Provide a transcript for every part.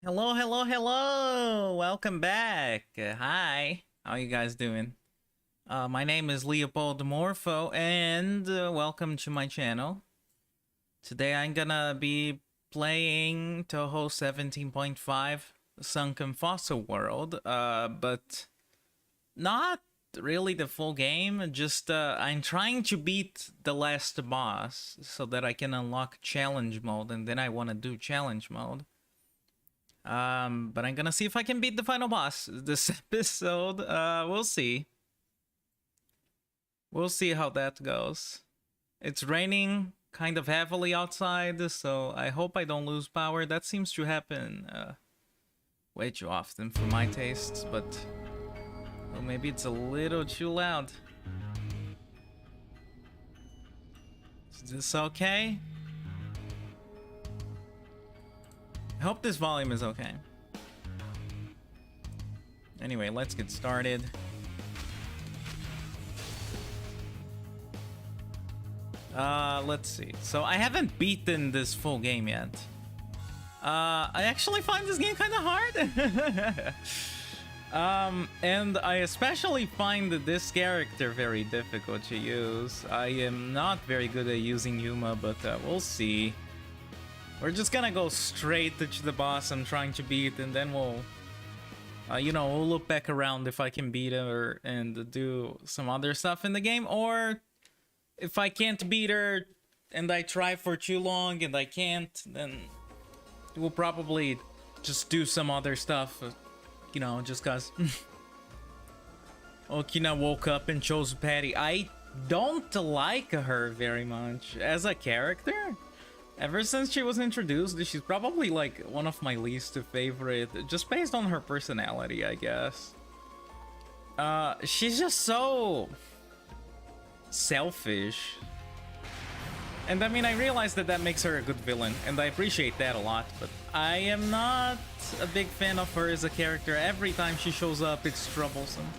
Hello, hello, hello! Welcome back. Hi, how you guys doing? My name is Leopold Morpho, and welcome to my channel. Today I'm gonna be playing Touhou 17.5 Sunken Fossil World, but not really the full game. Just I'm trying to beat the last boss so that I can unlock challenge mode, and then I want to do challenge mode. But I'm gonna see if I can beat the final boss this episode. We'll see. We'll see how that goes. It's raining kind of heavily outside, so I hope I don't lose power. That seems to happen way too often for my tastes, but well, maybe it's a little too loud. Is this okay? I hope this volume is okay. Anyway, let's get started. Let's see. So I haven't beaten this full game yet. I actually find this game kind of hard. And I especially find this character very difficult to use. I am not very good at using Yuma, but we'll see. We're just gonna go straight to the boss I'm trying to beat, and then we'll, we'll look back around if I can beat her and do some other stuff in the game, or if I can't beat her and I try for too long and I can't, then we'll probably just do some other stuff, just cause. Okina woke up and chose Patty. I don't like her very much as a character. Ever since she was introduced, she's probably like one of my least favorite, just based on her personality, I guess. She's just so selfish. And I mean, I realize that makes her a good villain, and I appreciate that a lot, but I am not a big fan of her as a character. Every time she shows up, it's troublesome.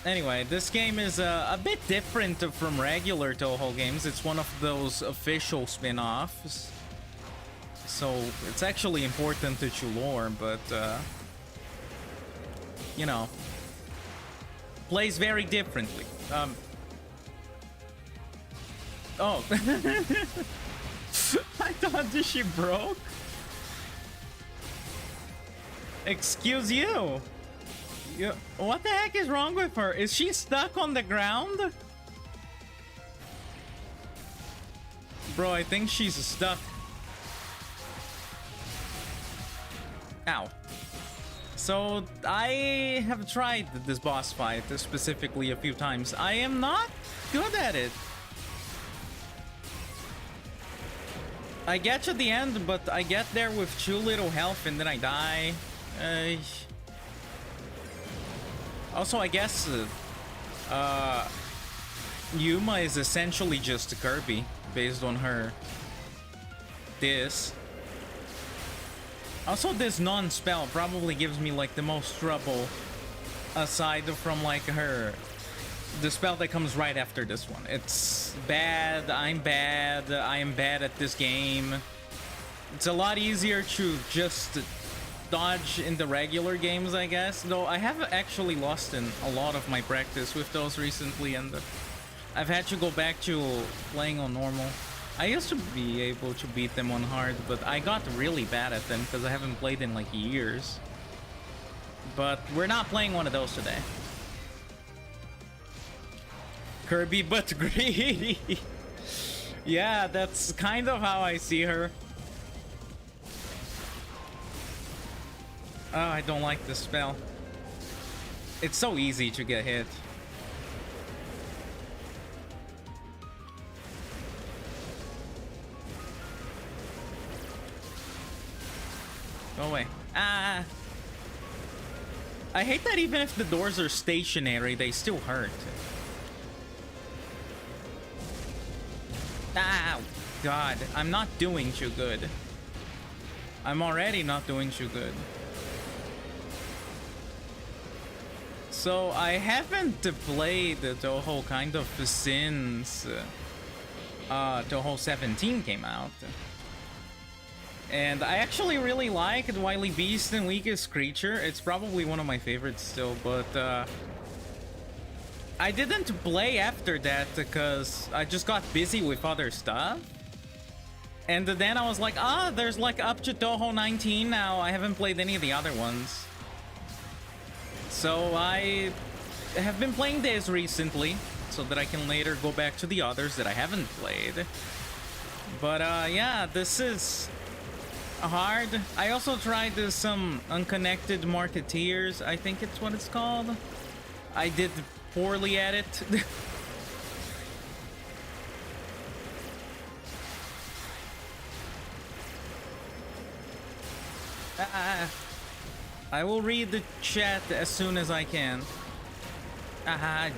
Anyway, this game is a bit different from regular Touhou games. It's one of those official spin-offs. So, it's actually important to lore, but, plays very differently. Oh. I thought that she broke. Excuse you. What the heck is wrong with her? Is she stuck on the ground? Bro, I think she's stuck. Ow. So, I have tried this boss fight specifically a few times. I am not good at it. I get to the end, but I get there with too little health and then I die. Also, I guess Yuma is essentially just Kirby based on her this. Also, this non-spell probably gives me like the most trouble aside from like her The spell that comes right after this one. It's bad. I'm bad. I am bad at this game. It's a lot easier to just dodge in the regular games, I guess. Though I have actually lost in a lot of my practice with those recently, and I've had to go back to playing on normal. I used to be able to beat them on hard, but I got really bad at them because I haven't played in like years. But we're not playing one of those today. Kirby but greedy. Yeah, that's kind of how I see her. Oh, I don't like this spell. It's so easy to get hit. Go away. Ah! I hate that even if the doors are stationary, they still hurt. Ow! God, I'm not doing too good. I'm already not doing too good. So I haven't played Touhou kind of since Touhou 17 came out. And I actually really liked Wily Beast and Weakest Creature. It's probably one of my favorites still, but I didn't play after that because I just got busy with other stuff. And then I was like, there's like up to Touhou 19 now. I haven't played any of the other ones. So I have been playing this recently so that I can later go back to the others that I haven't played. But yeah, this is hard. I also tried some Unconnected Marketeers, I think it's what it's called. I did poorly at it. I will read the chat as soon as I can.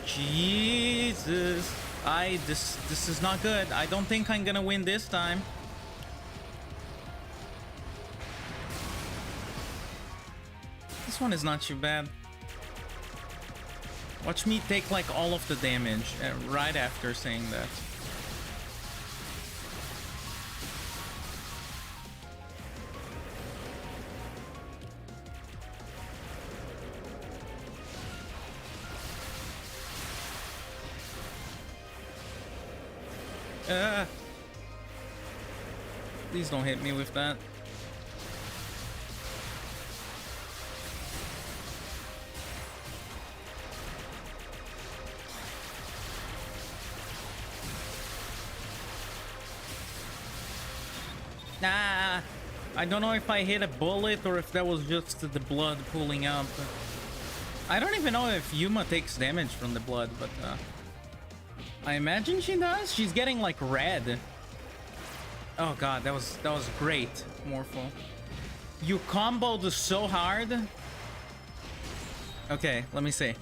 Jesus. This is not good. I don't think I'm gonna win this time. This one is not too bad. Watch me take like all of the damage right after saying that. Please don't hit me with that. Nah, I don't know if I hit a bullet or if that was just the blood pooling up. I don't even know if Yuma takes damage from the blood, but I imagine she does. She's getting like red. Oh god, that was great, Morpho. You comboed so hard. Okay, let me see.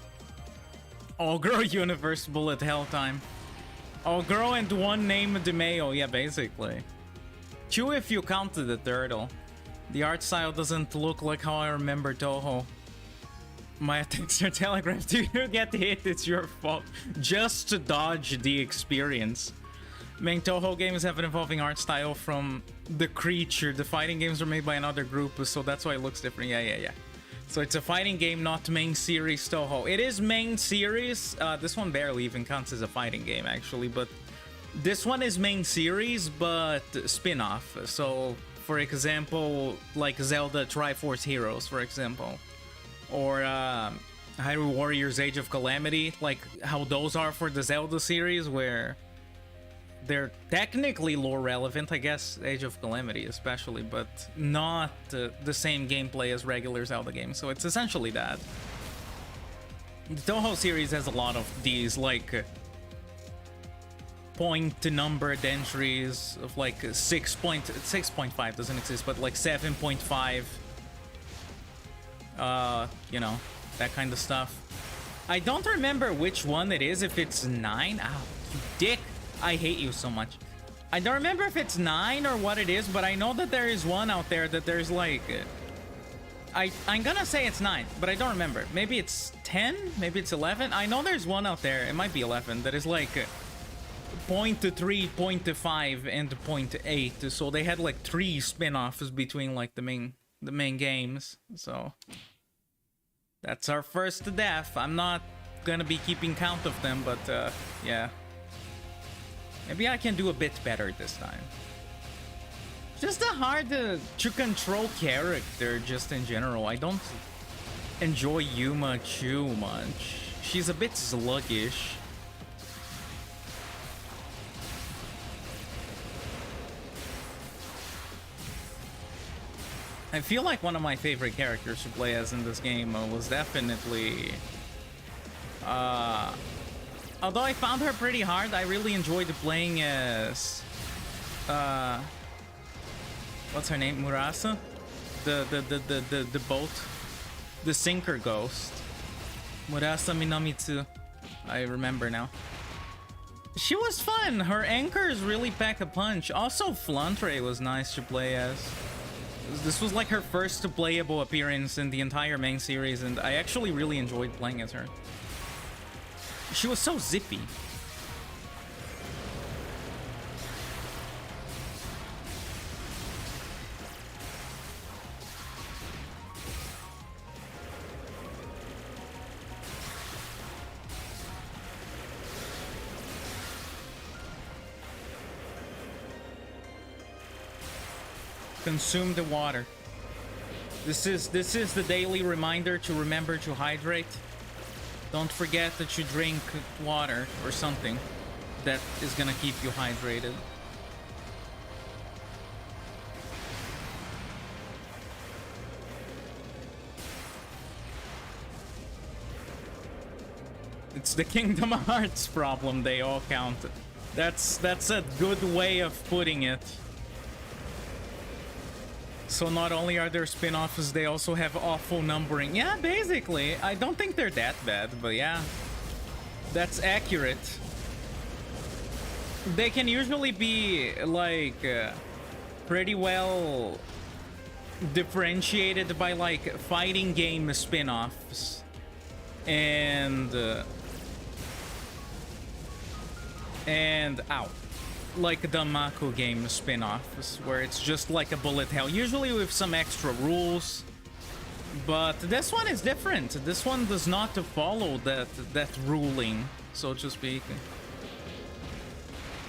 Ogre Universe Bullet Hell time. Ogre and one named DeMayo, yeah, basically. Two if you counted the turtle. The art style doesn't look like how I remember Touhou. My attacks are telegraphed. If you get hit, it's your fault. Just to dodge the experience. Main Touhou games have an evolving art style from the creature. The fighting games are made by another group, so that's why it looks different. Yeah. So it's a fighting game, not main series Touhou. It is main series. This one barely even counts as a fighting game, actually, but this one is main series, but spin-off. So, for example, like Zelda Triforce Heroes, for example. Or Hyrule Warriors Age of Calamity, like how those are for the Zelda series, where they're technically lore relevant, I guess, Age of Calamity especially, but not the same gameplay as regular Zelda games. So it's essentially that. The Touhou series has a lot of these, like, point-numbered entries of, like, 6.5 doesn't exist, but, like, 7.5. You know, that kind of stuff. I don't remember which one it is, if it's 9. Ow, you dick. I hate you so much. I don't remember if it's 9 or what it is, but I know that there is one out there that there's like I'm gonna say it's 9, but I don't remember. Maybe it's 10? Maybe it's 11? I know there's one out there, it might be 11, that is like 0.3, 0.5, and 0.8. So they had like 3 spin-offs between like the main games. So that's our first death. I'm not gonna be keeping count of them, but yeah. Maybe I can do a bit better this time. Just a hard to control character, just in general. I don't enjoy Yuma too much. She's a bit sluggish. I feel like one of my favorite characters to play as in this game was definitely... although I found her pretty hard, I really enjoyed playing as... what's her name? Murasa? The boat. The sinker ghost. Murasa Minamitsu. I remember now. She was fun. Her anchors really pack a punch. Also, Flantre was nice to play as. This was like her first playable appearance in the entire main series, and I actually really enjoyed playing as her. She was so zippy. Consume the water. This is the daily reminder to remember to hydrate. Don't forget that you drink water or something that is gonna keep you hydrated. It's the Kingdom Hearts problem, they all count. That's a good way of putting it. So not only are there spin-offs, they also have awful numbering. Yeah, basically. I don't think they're that bad, but yeah. That's accurate. They can usually be, like, pretty well differentiated by, like, fighting game spin-offs. And ow. Like the Mako game spin-offs, where it's just like a bullet hell, usually with some extra rules. But this one is different. This one does not follow that ruling, so to speak.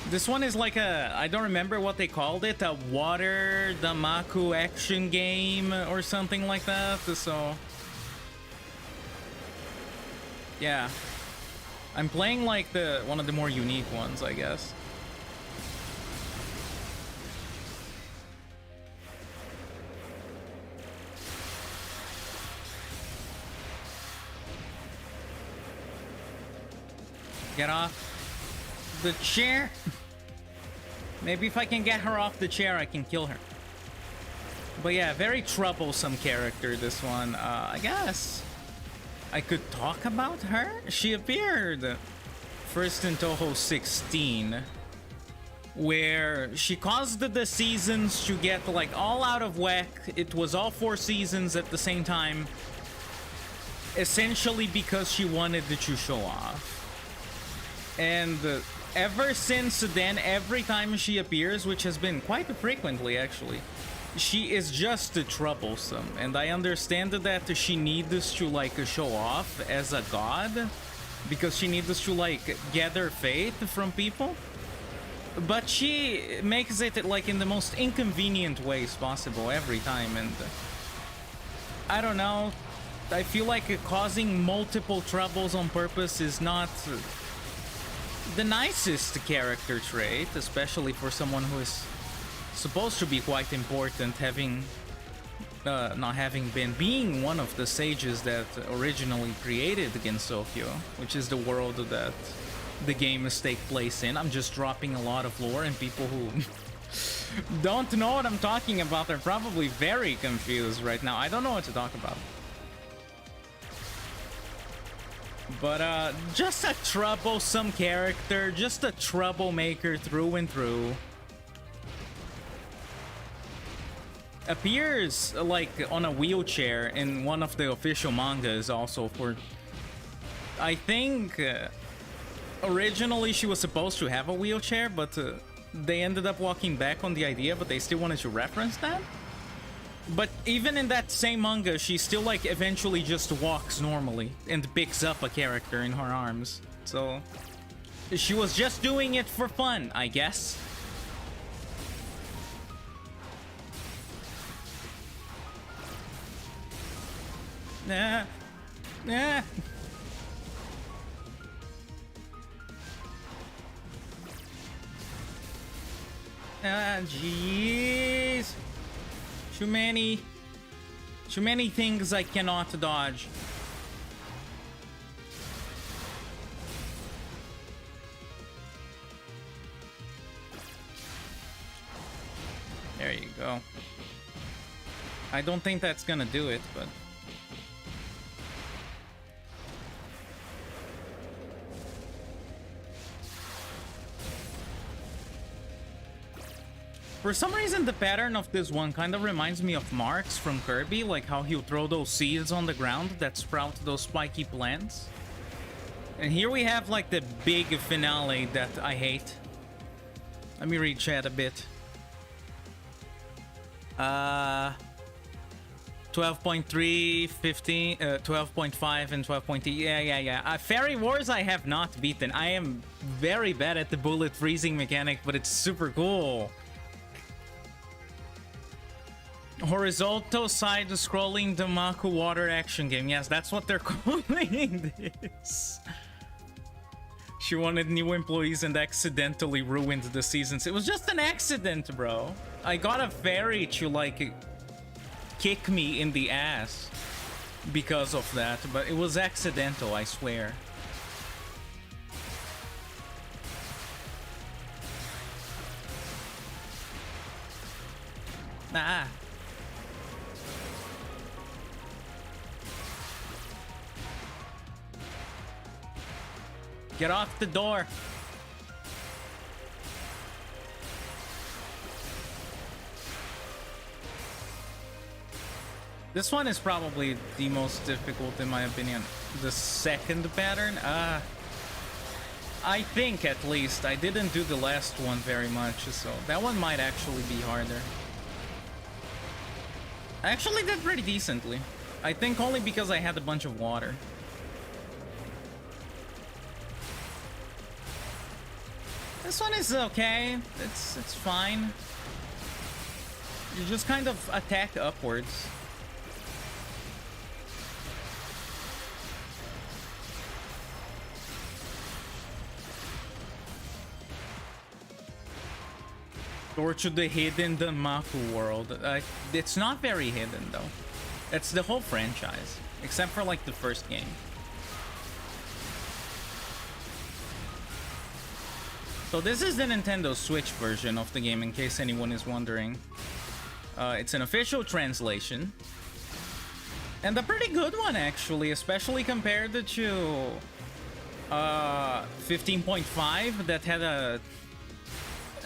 This one is like a, I don't remember what they called it, a water Damaku action game or something like that, so... yeah. I'm playing like one of the more unique ones, I guess. Get off the chair. Maybe if I can get her off the chair, I can kill her. But yeah, very troublesome character, this one. I guess I could talk about her. She appeared first in Touhou 16, where she caused the seasons to get like all out of whack. It was all 4 seasons at the same time, essentially because she wanted to show off. And ever since then, every time she appears, which has been quite frequently actually, she is just troublesome. And I understand that she needs to like show off as a god, because she needs to like gather faith from people. But she makes it like in the most inconvenient ways possible every time, and I don't know. I feel like causing multiple troubles on purpose is not the nicest character trait, especially for someone who is supposed to be quite important, having not having being one of the sages that originally created Gensokyo, which is the world that the games take place in. I'm just dropping a lot of lore, and people who don't know what I'm talking about are probably very confused right now. I don't know what to talk about. But just a troublesome character, just a troublemaker through and through. appears like on a wheelchair in one of the official mangas also for... I think originally she was supposed to have a wheelchair, but they ended up walking back on the idea, but they still wanted to reference that. But even in that same manga, she still like eventually just walks normally and picks up a character in her arms. So she was just doing it for fun, I guess. Nah. Nah. Ah, jeez. Too many things I cannot dodge. There you go. I don't think that's gonna do it, but... For some reason, the pattern of this one kind of reminds me of Mark's from Kirby, like how he'll throw those seeds on the ground that sprout those spiky plants. And here we have like the big finale that I hate. Let me read chat a bit. 12.3, 15, 12.5, and 12.8. Yeah. Fairy Wars I have not beaten. I am very bad at the bullet freezing mechanic, but it's super cool. Horizontal side-scrolling Damaku water action game. Yes, that's what they're calling this. She wanted new employees and accidentally ruined the seasons. It was just an accident, bro. I got a fairy to, like, kick me in the ass because of that, but it was accidental, I swear. Nah. Get off the door. This one is probably the most difficult in my opinion. The second pattern? I think at least. I didn't do the last one very much, so that one might actually be harder. I actually did pretty decently. I think only because I had a bunch of water. This one is okay. It's fine. You just kind of attack upwards. Or to the hidden Damaku world. It's not very hidden though. It's the whole franchise, except for like the first game. So this is the Nintendo Switch version of the game, in case anyone is wondering. It's an official translation. And a pretty good one, actually, especially compared to 15.5 that had a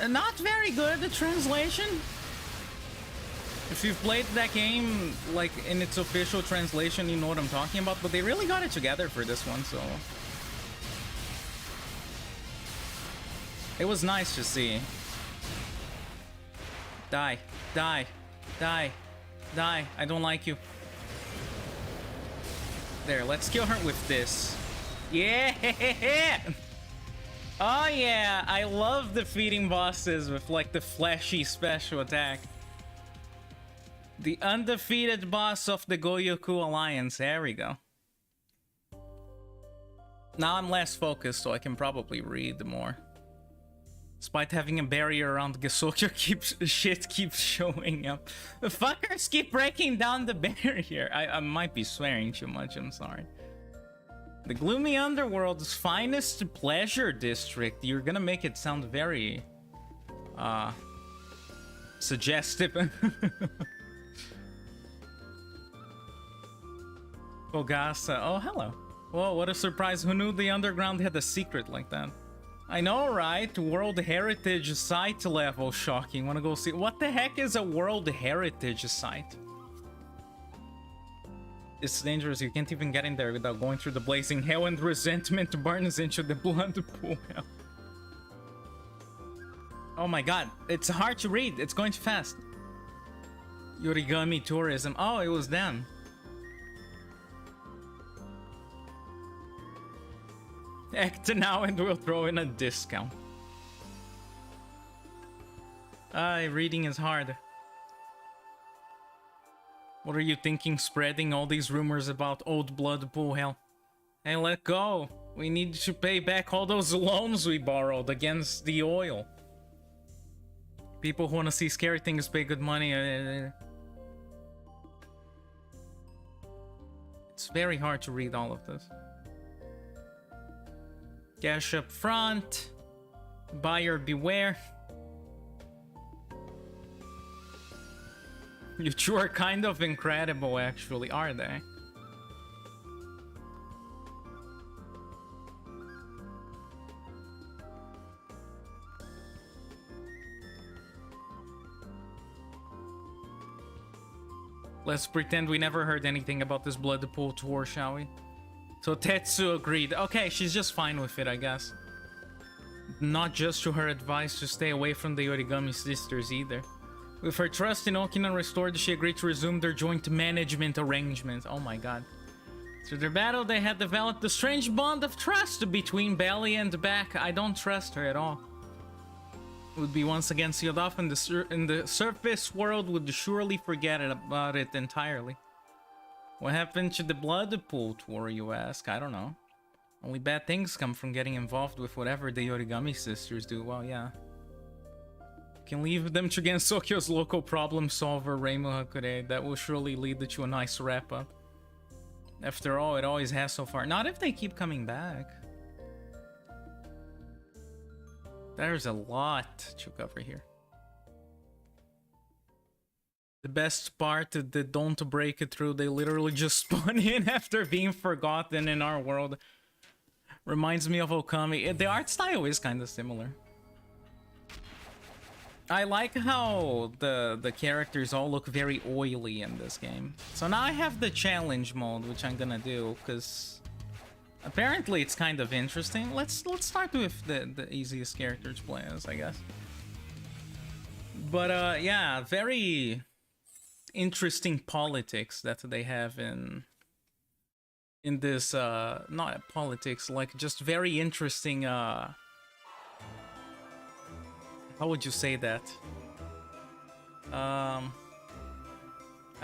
not very good translation. If you've played that game, like, in its official translation, you know what I'm talking about. But they really got it together for this one, so... It was nice to see. Die. Die. Die. Die. I don't like you. There, let's kill her with this. Yeah! Oh yeah! I love defeating bosses with, like, the flashy special attack. The undefeated boss of the Goyoku Alliance. There we go. Now I'm less focused, so I can probably read more. Despite having a barrier around Gesokyo, shit keeps showing up. The fuckers keep breaking down the barrier. I might be swearing too much, I'm sorry. The gloomy underworld's finest pleasure district. You're gonna make it sound very... suggestive. Ogasa. Oh, hello. Whoa, what a surprise. Who knew the underground had a secret like that? I know, right? World Heritage Site level. Shocking. Wanna go see? What the heck is a World Heritage Site? It's dangerous. You can't even get in there without going through the blazing hell, and resentment burns into the blood pool. Oh my god. It's hard to read. It's going too fast. Origami tourism. Oh, it was them. Act now and we'll throw in a discount. Reading is hard. What are you thinking, spreading all these rumors about old blood pool hell? Hey, let go. We need to pay back all those loans we borrowed against the oil. People who want to see scary things pay good money. It's very hard to read all of this. Cash up front. Buyer beware. You two are kind of incredible, actually, are they? Let's pretend we never heard anything about this blood pool tour, shall we? So Tetsu agreed. Okay, she's just fine with it, I guess. Not just to her advice to stay away from the Origami sisters either. With her trust in Okina restored, she agreed to resume their joint management arrangement. Oh my god. Through their battle, they had developed a strange bond of trust between belly and back. I don't trust her at all. Would be once again sealed off, and the surface world would surely forget about it entirely. What happened to the blood pool tour, you ask? I don't know. Only bad things come from getting involved with whatever the Origami sisters do. Well, yeah. Can leave them to Gensokyo's local problem solver, Reimu Hakure. That will surely lead to a nice wrap-up. After all, it always has so far. Not if they keep coming back. There's a lot to cover here. The best part, the don't break it through. They literally just spawn in after being forgotten in our world. Reminds me of Okami. The art style is kind of similar. I like how the characters all look very oily in this game. So now I have the challenge mode, which I'm gonna do, because apparently it's kind of interesting. Let's start with the easiest characters to play as, I guess. But yeah, very interesting politics that they have in this not politics, like just very interesting how would you say that? I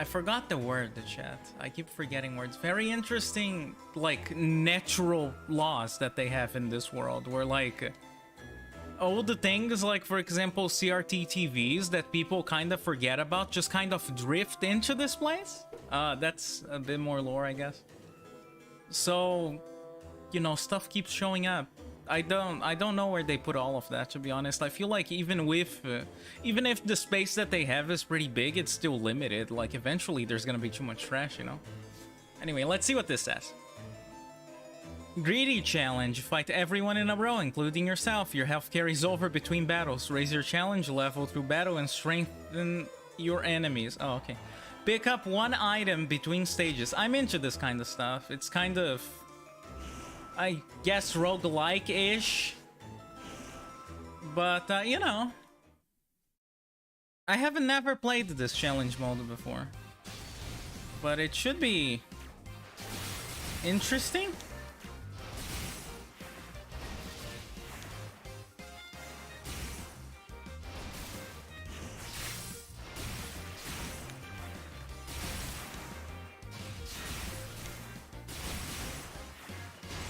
forgot the word, the chat. I keep forgetting words. Very interesting, like, natural laws that they have in this world, where, like, all the things, like, for example, CRT TVs that people kind of forget about just kind of drift into this place. That's a bit more lore, I guess. So, you know, stuff keeps showing up. I don't know where they put all of that, to be honest. I feel like even if the space that they have is pretty big, it's still limited. Like, eventually there's gonna be too much trash, you know? Anyway, let's see what this says. Greedy challenge. Fight everyone in a row, including yourself. Your health carries over between battles. Raise your challenge level through battle and strengthen your enemies. Oh, okay. Pick up one item between stages. I'm into this kind of stuff. It's kind of, I guess, roguelike-ish. But, you know, I haven't never played this challenge mode before. But it should be interesting.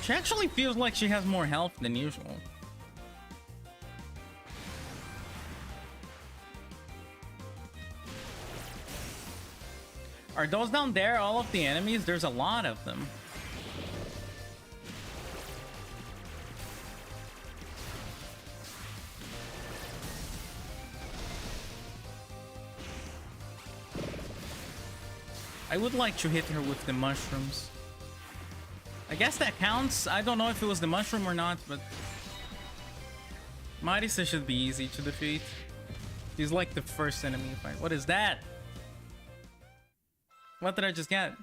She actually feels like she has more health than usual. Are those down there all of the enemies? There's a lot of them. I would like to hit her with the mushrooms. I guess that counts. I don't know if it was the mushroom or not, but Marisa should be easy to defeat. He's like the first enemy fight. What is that? What did I just get?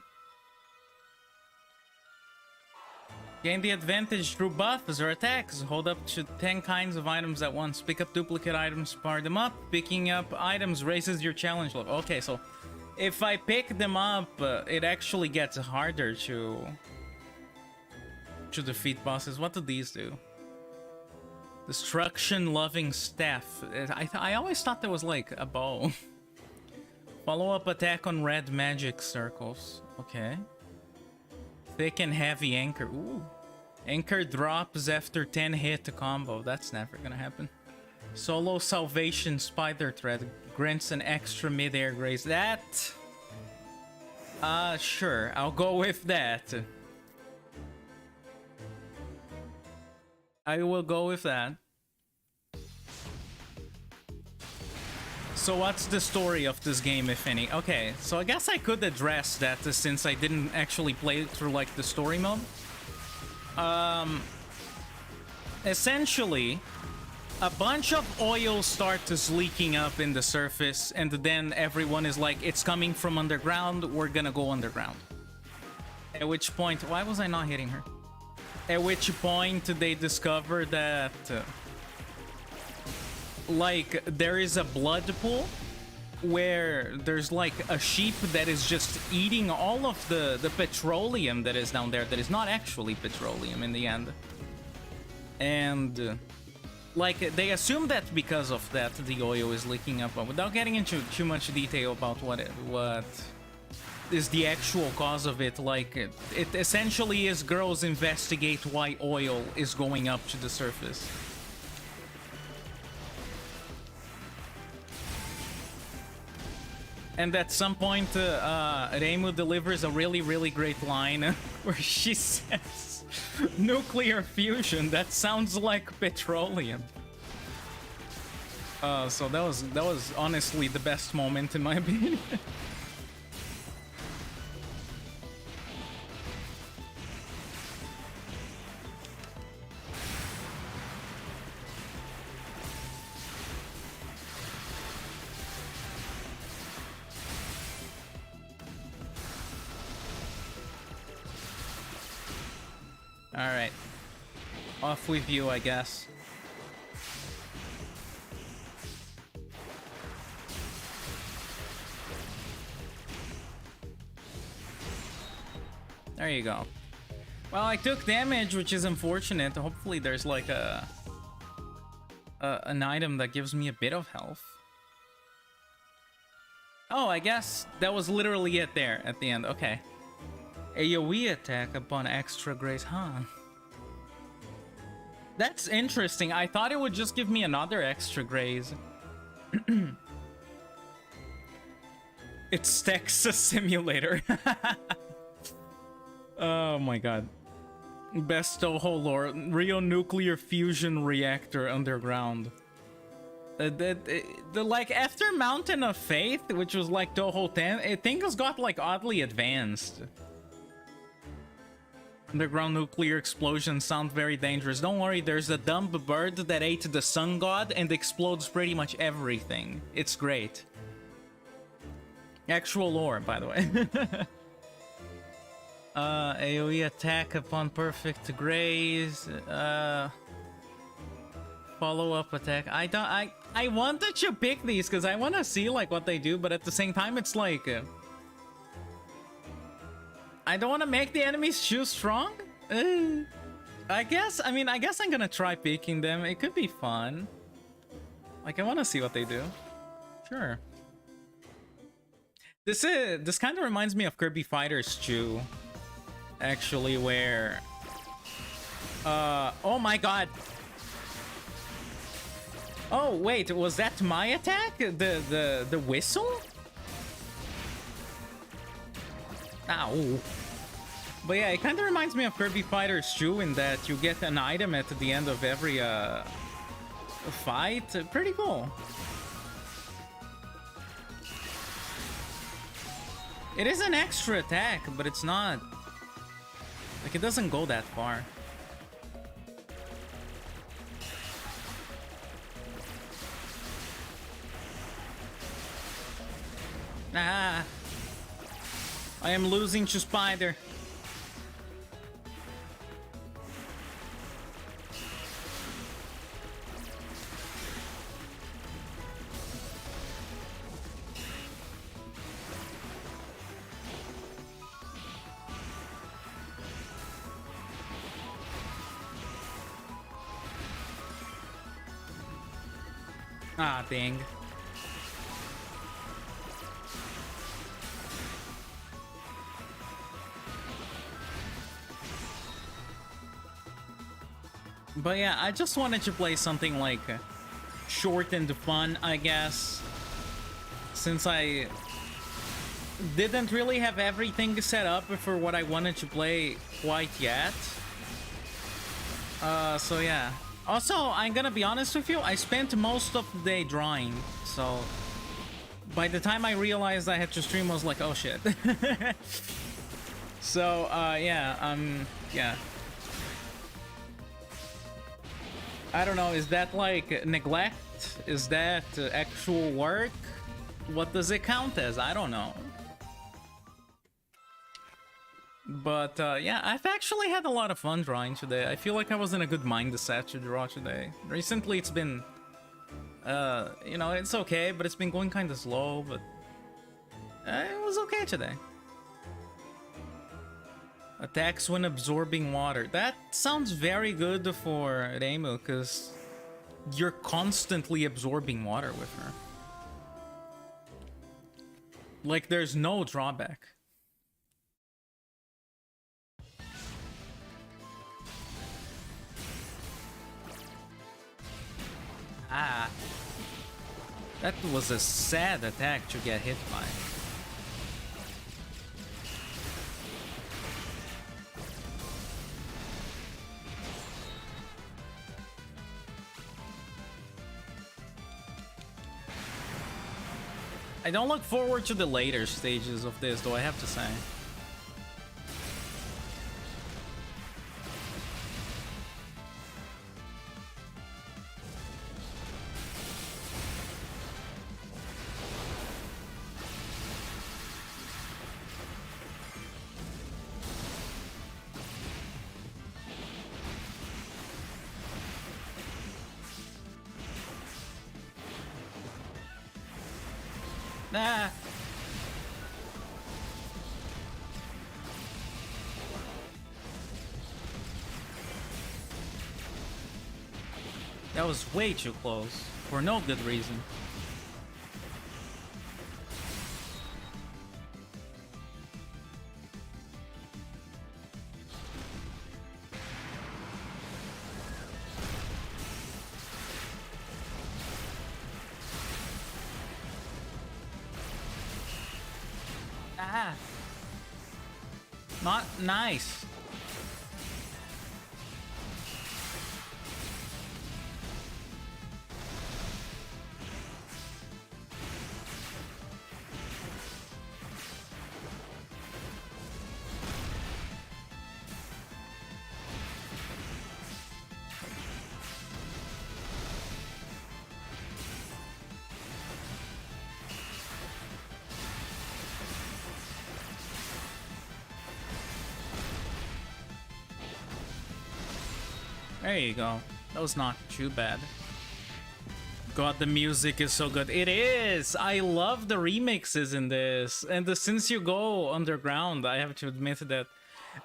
Gain the advantage through buffs or attacks. Hold up to 10 kinds of items at once. Pick up duplicate items, power them up. Picking up items raises your challenge level. Okay, so if I pick them up, it actually gets harder to defeat bosses. What do these do? Destruction-loving staff. I always thought there was like a bow. Follow-up attack on red magic circles. Okay. Thick and heavy anchor. Ooh. Anchor drops after 10 hit combo. That's never gonna happen. Solo salvation spider thread grants an extra mid-air grace. That... sure. I'll go with that. I will go with that. So what's the story of this game, if any? Okay, so I guess I could address that since I didn't actually play it through, like, the story mode. Essentially, a bunch of oil starts leaking up in the surface, and then everyone is like, it's coming from underground, we're gonna go underground. At which point... Why was I not hitting her? At which point they discover that... like, there is a blood pool where there's like a sheep that is just eating all of the petroleum that is down there that is not actually petroleum in the end. And like, they assume that because of that the oil is leaking up, but without getting into too much detail about what is the actual cause of it, like, it essentially is girls investigate why oil is going up to the surface. And at some point, Reimu delivers a really, really great line where she says, nuclear fusion, that sounds like petroleum. So that was honestly the best moment in my opinion. Alright. Off with you, I guess. There you go. Well, I took damage, which is unfortunate. Hopefully there's like an item that gives me a bit of health. Oh, I guess that was literally it there at the end. Okay. AoE attack upon extra grace, huh? That's interesting. I thought it would just give me another extra grace. It's Texas Simulator. Oh my god. Best Touhou lore. Real nuclear fusion reactor underground. The like, after Mountain of Faith, which was like Touhou 10, things got like oddly advanced. Underground nuclear explosions sound very dangerous. Don't worry, there's a dumb bird that ate the sun god and explodes pretty much everything. It's great. Actual lore, by the way. AoE attack upon perfect graze. Follow-up attack. I wanted to pick these because I want to see like what they do, but at the same time it's like... I don't want to make the enemies too strong. I guess I'm gonna try picking them. It could be fun. Like, I want to see what they do. Sure. This kind of reminds me of Kirby Fighters 2, actually, where oh my god. Oh wait, was that my attack? The whistle? Ow. But yeah, it kind of reminds me of Kirby Fighters 2 in that you get an item at the end of every fight. Pretty cool. It is an extra attack, but it's not... like, it doesn't go that far. Ah! I am losing to Spider. Ah, dang. But yeah, I just wanted to play something like short and fun, I guess. Since I didn't really have everything set up for what I wanted to play quite yet. So yeah. Also, I'm gonna be honest with you, I spent most of the day drawing, so by the time I realized I had to stream, I was like, oh shit. So, yeah, yeah. I don't know, is that like neglect? Is that actual work? What does it count as? I don't know. But yeah, I've actually had a lot of fun drawing today. I feel like I was in a good mindset to draw today. Recently it's been, you know, it's okay, but it's been going kind of slow, but it was okay today. Attacks when absorbing water. That sounds very good for Reimu, because you're constantly absorbing water with her. Like, there's no drawback. Ah. That was a sad attack to get hit by. I don't look forward to the later stages of this, though, I have to say. Ah. That was way too close, for no good reason. Ah. Not nice. There you go. That was not too bad. God, the music is so good. It is! I love the remixes in this. And since you go underground, I have to admit that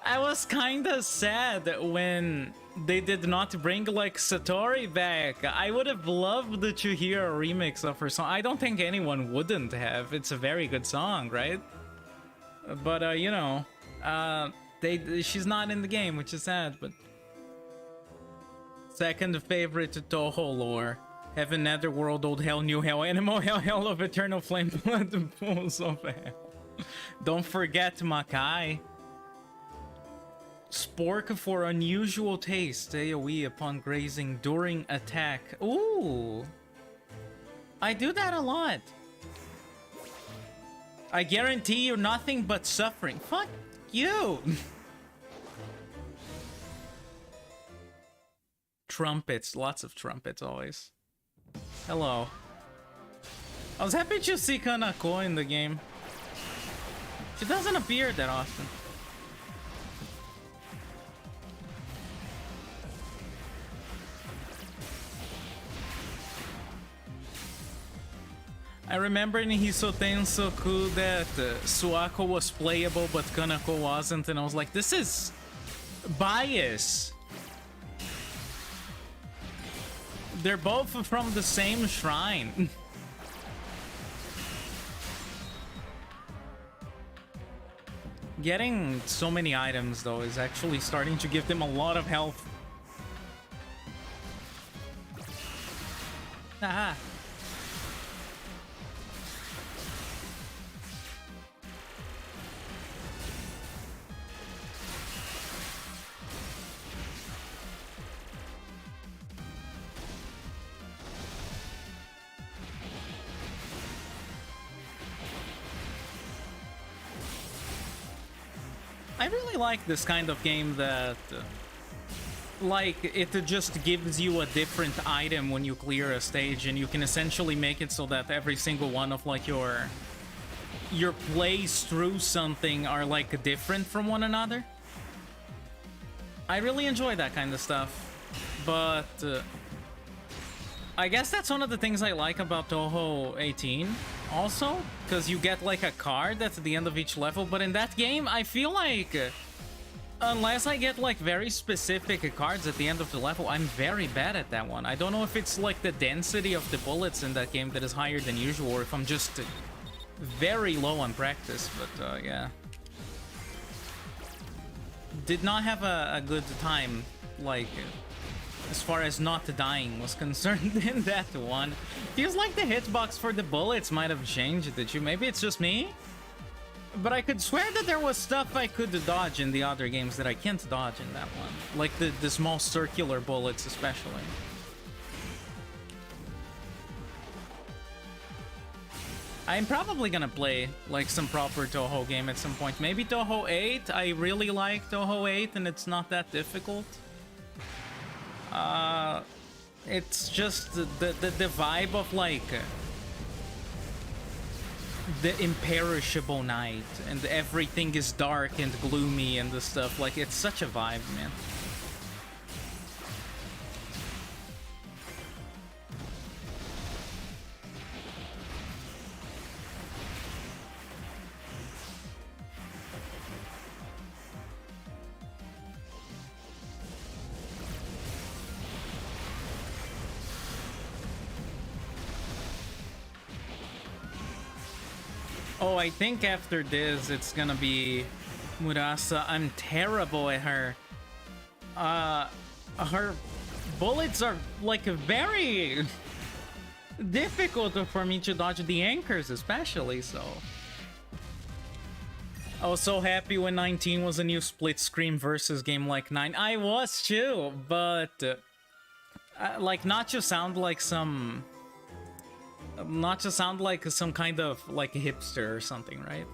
I was kinda sad when they did not bring, like, Satori back. I would have loved to hear a remix of her song. I don't think anyone wouldn't have. It's a very good song, right? But, you know, she's not in the game, which is sad, but... Second favorite Touhou lore. Heaven, Netherworld, Old Hell, New Hell, Animal Hell, Hell of Eternal Flame, Blood, and Pools of Hell. Don't forget Makai. Spork for unusual taste. AoE upon grazing during attack. Ooh. I do that a lot. I guarantee you nothing but suffering. Fuck you. Trumpets, lots of trumpets always. Hello. I was happy to see Kanako in the game. She doesn't appear that often. I remember in Hisoten Soku that Suako was playable but Kanako wasn't, and I was like, this is bias. They're both from the same shrine. Getting so many items, though, is actually starting to give them a lot of health. Haha. I really like this kind of game that, like, it just gives you a different item when you clear a stage, and you can essentially make it so that every single one of, like, your plays through something are, like, different from one another. I really enjoy that kind of stuff, but I guess that's one of the things I like about Touhou 18 also, because you get like a card that's at the end of each level, but in that game I feel like unless I get like very specific cards at the end of the level, I'm very bad at that one. I don't know if it's like the density of the bullets in that game that is higher than usual, or if I'm just very low on practice, but yeah. Did not have a good time, like, as far as not dying was concerned in that one. Feels like the hitbox for the bullets might have changed, did you? Maybe it's just me? But I could swear that there was stuff I could dodge in the other games that I can't dodge in that one. Like the small circular bullets especially. I'm probably gonna play like some proper Touhou game at some point. Maybe Touhou 8. I really like Touhou 8 and it's not that difficult. It's just the vibe of like the imperishable night and everything is dark and gloomy and the stuff. Like, it's such a vibe, man. Oh, I think after this, it's gonna be Murasa. I'm terrible at her. Her bullets are, like, very difficult for me to dodge, the anchors especially, so. I was so happy when 19 was a new split screen versus game like 9. I was too, but like, not to sound like some kind of like a hipster or something, right?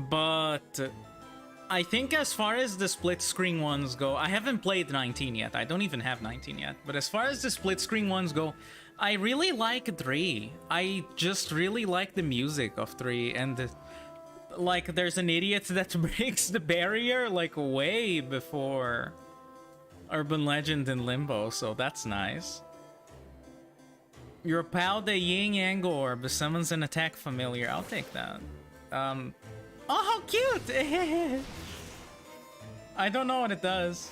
But I think as far as the split screen ones go, I haven't played 19 yet. I don't even have 19 yet. But as far as the split screen ones go, I really like 3. I just really like the music of 3, and like, there's an idiot that breaks the barrier like way before Urban Legend and Limbo, so that's nice. Your pal, the Yin Yang Orb, summons an attack familiar. I'll take that. Oh, how cute! I don't know what it does.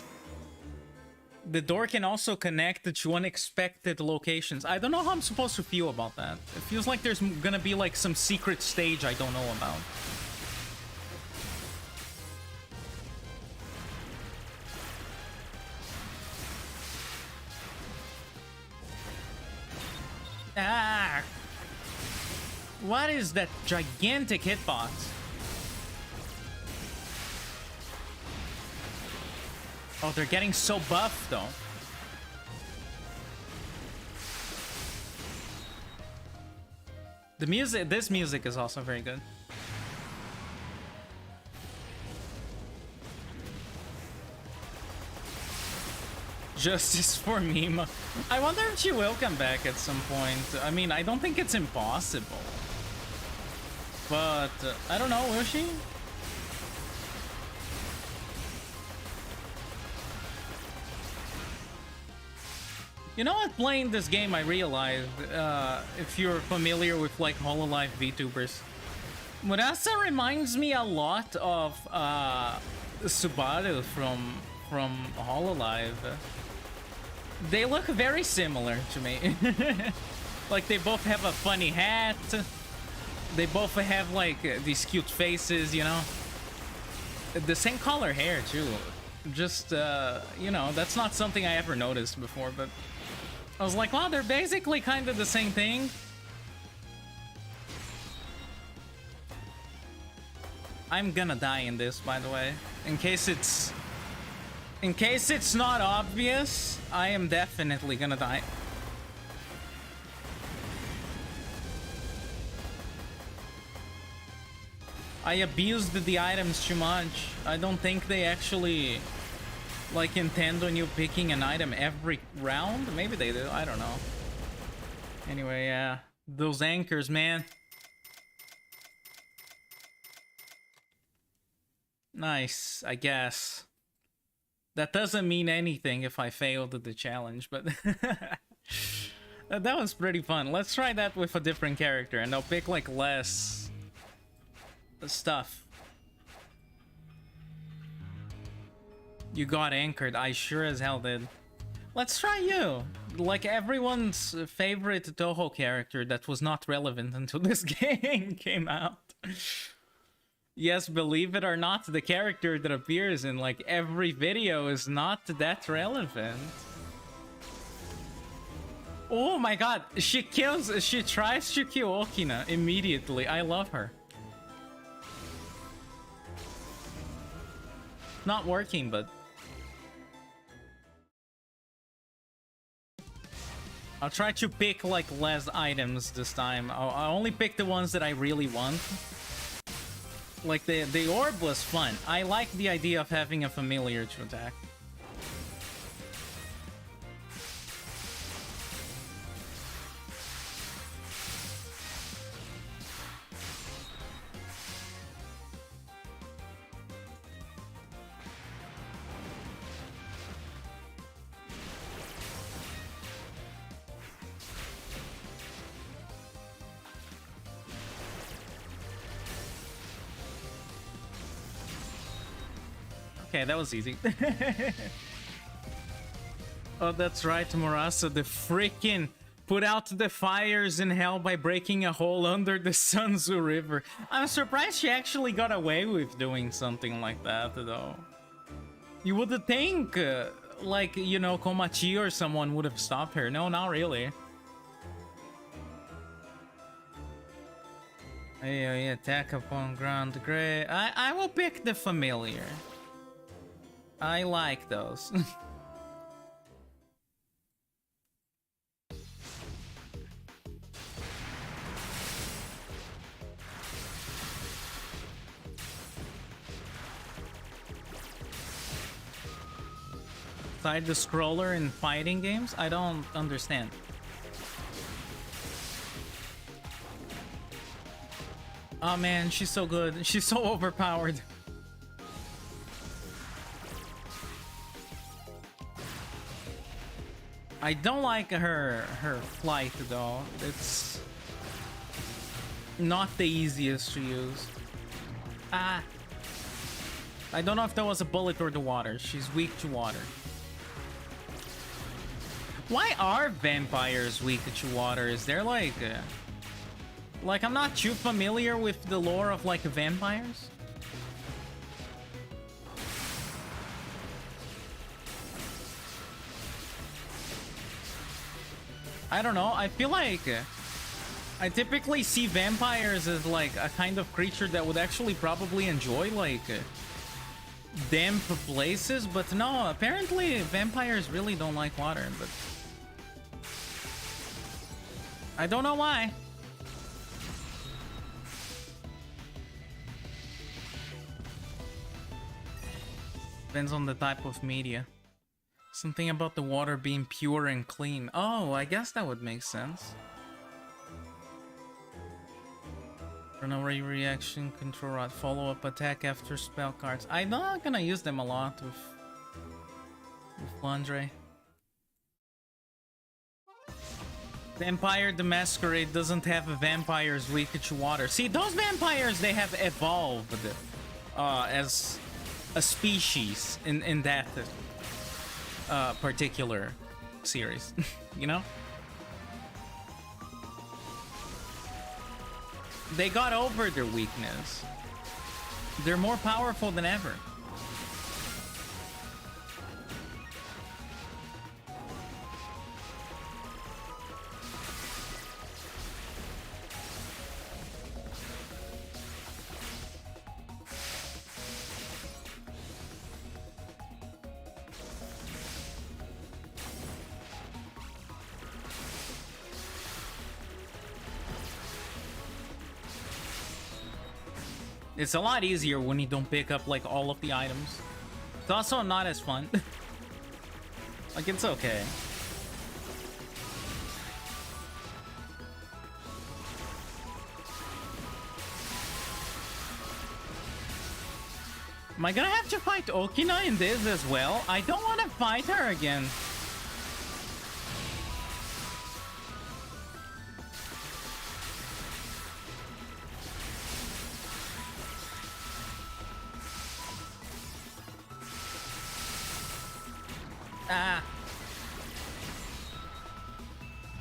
The door can also connect to unexpected locations. I don't know how I'm supposed to feel about that. It feels like there's gonna be like some secret stage I don't know about. Ah! What is that gigantic hitbox? Oh, they're getting so buff, though. The music, this music is also very good. Justice for Mima. I wonder if she will come back at some point. I mean, I don't think it's impossible. But I don't know, will she? You know what? Playing this game, I realized, if you're familiar with like Hololive VTubers, Murasa reminds me a lot of Subaru from Hololive. They look very similar to me. Like they both have a funny hat. They both have like these cute faces, you know. The same color hair too. Just you know, that's not something I ever noticed before, but I was like, wow, they're basically kind of the same thing. I'm gonna die in this, by the way. In case it's not obvious, I am definitely gonna die. I abused the items too much. I don't think they actually like intend on you picking an item every round. Maybe they do, I don't know. Anyway, yeah, those anchors, man. Nice, I guess. That doesn't mean anything if I failed the challenge, but that was pretty fun. Let's try that with a different character, and I'll pick like less stuff. You got anchored. I sure as hell did. Let's try you. Like everyone's favorite Touhou character that was not relevant until this game came out. Yes, believe it or not, the character that appears in like every video is not that relevant. Oh my god, she tries to kill Okina immediately. I love her. Not working, but I'll try to pick like less items this time. I'll only pick the ones that I really want. Like the orb was fun. I like the idea of having a familiar to attack. Okay, that was easy. Oh, that's right, Murasa. The freaking put out the fires in hell by breaking a hole under the Sunzu River. I'm surprised she actually got away with doing something like that, though. You would think, like, you know, Komachi or someone would have stopped her. No, not really. Hey, attack upon ground. Great. I will pick the familiar. I like those. Side the scroller in fighting games? I don't understand. Oh man, she's so good. She's so overpowered. I don't like her flight though. It's not the easiest to use. Ah. I don't know if that was a bullet or the water. She's weak to water. Why are vampires weak to water? Is there like I'm not too familiar with the lore of like vampires? I don't know. I feel like I typically see vampires as like a kind of creature that would actually probably enjoy like damp places, but no, apparently vampires really don't like water, but I don't know why. Depends on the type of media. Something about the water being pure and clean. Oh, I guess that would make sense. Runaway reaction, control rod, follow-up attack after spell cards. I'm not gonna use them a lot with Landre. Vampire the Masquerade doesn't have a vampires weak to water. See, those vampires, they have evolved as a species in that particular series, you know? They got over their weakness. They're more powerful than ever. It's a lot easier when you don't pick up, like, all of the items. It's also not as fun. Like, it's okay. Am I gonna have to fight Okina in this as well? I don't want to fight her again. Ah.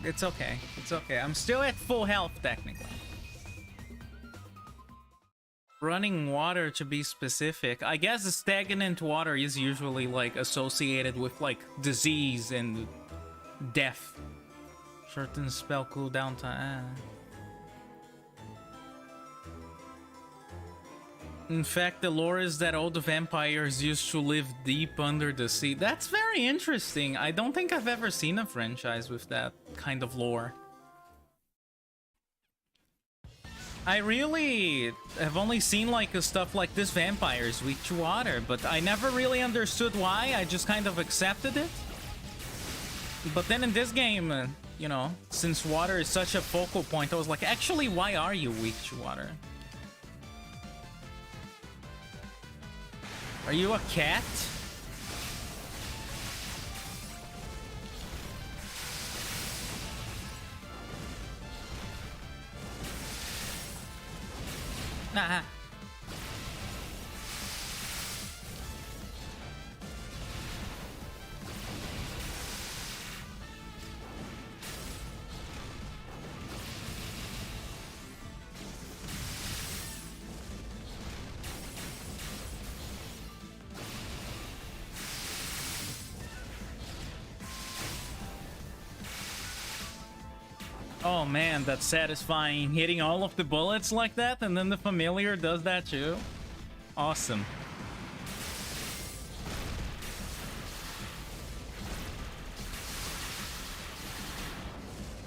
It's okay. It's okay. I'm still at full health, technically. Running water, to be specific. I guess stagnant water is usually, like, associated with, like, disease and death. Shorten spell cooldown time. In fact, the lore is that all the vampires used to live deep under the sea. That's very interesting. I don't think I've ever seen a franchise with that kind of lore. I really have only seen, like, stuff like this, vampires weak to water, but I never really understood why. I just kind of accepted it. But then in this game, you know, since water is such a focal point, I was like, actually, why are you weak to water? Are you a cat? Nah. Oh man, that's satisfying, hitting all of the bullets like that, and then the familiar does that too. Awesome.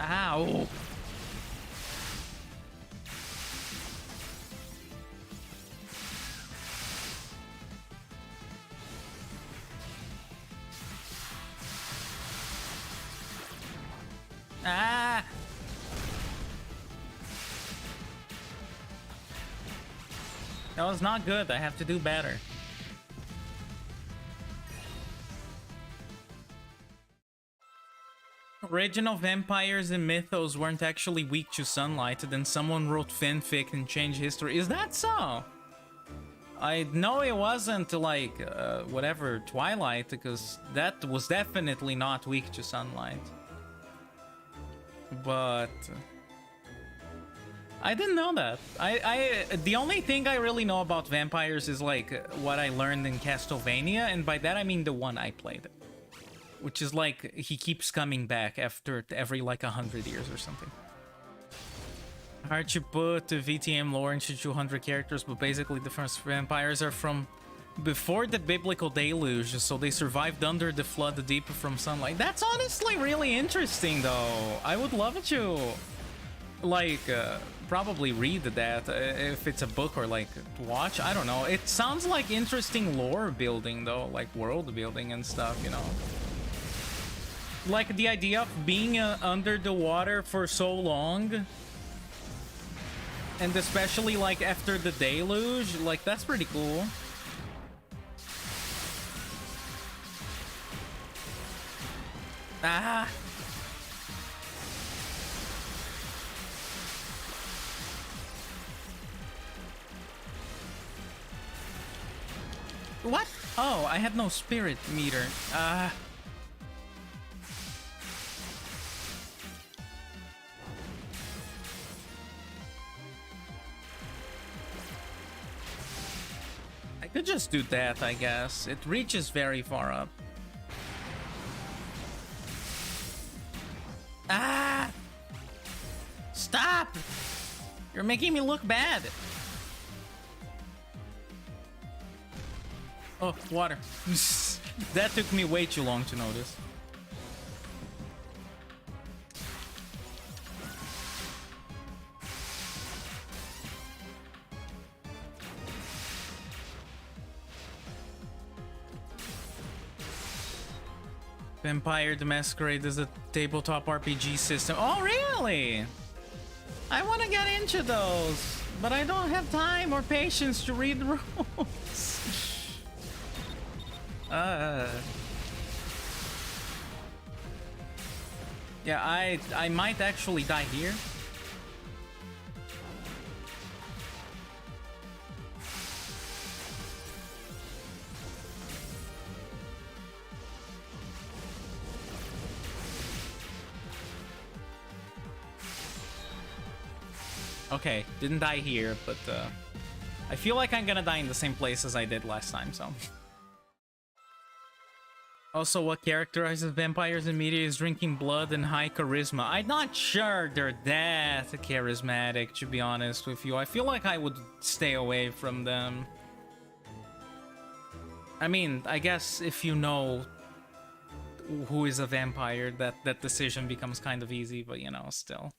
Ow. Ah. That was not good. I have to do better. Original vampires and mythos weren't actually weak to sunlight, then someone wrote fanfic and changed history. Is that so? I know it wasn't like, whatever, Twilight, because that was definitely not weak to sunlight. But I didn't know that. The only thing I really know about vampires is, like, what I learned in Castlevania, and by that I mean the one I played. Which is, like, he keeps coming back after every, like, 100 years or something. Hard to put the VTM lore into 200 characters, but basically the first vampires are from before the biblical deluge, so they survived under the flood deep from sunlight. That's honestly really interesting, though. I would love to, like, probably read that if it's a book or, like, watch. I don't know. It sounds like interesting lore building, though, like world building and stuff, you know. Like, the idea of being under the water for so long And especially, like, after the deluge, like, that's pretty cool. Ah! What? Oh, I had no spirit meter. I could just do that, I guess. It reaches very far up. Ah! Stop! You're making me look bad. Oh, water. That took me way too long to notice. Vampire the Masquerade is a tabletop RPG system. Oh, really? I want to get into those, but I don't have time or patience to read the rules. Yeah, I might actually die here. Okay, didn't die here, but I feel like I'm gonna die in the same place as I did last time, so. Also, what characterizes vampires in media is drinking blood and high charisma. I'm not sure they're that charismatic, to be honest with you. I feel like I would stay away from them. I mean, I guess if you know who is a vampire, that decision becomes kind of easy, but you know, still.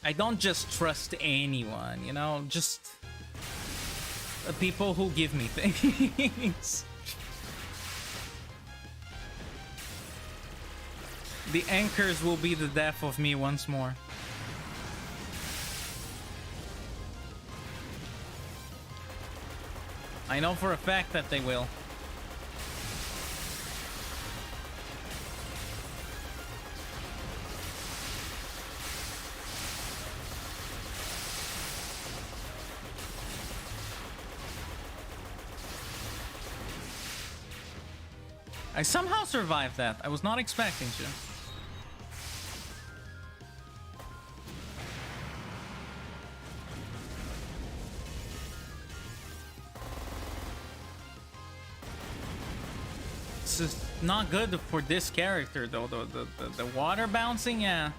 I don't just trust anyone, you know? Just people who give me things. The anchors will be the death of me once more. I know for a fact that they will. I somehow survived that. I was not expecting to. This is not good for this character, though. The water bouncing, yeah.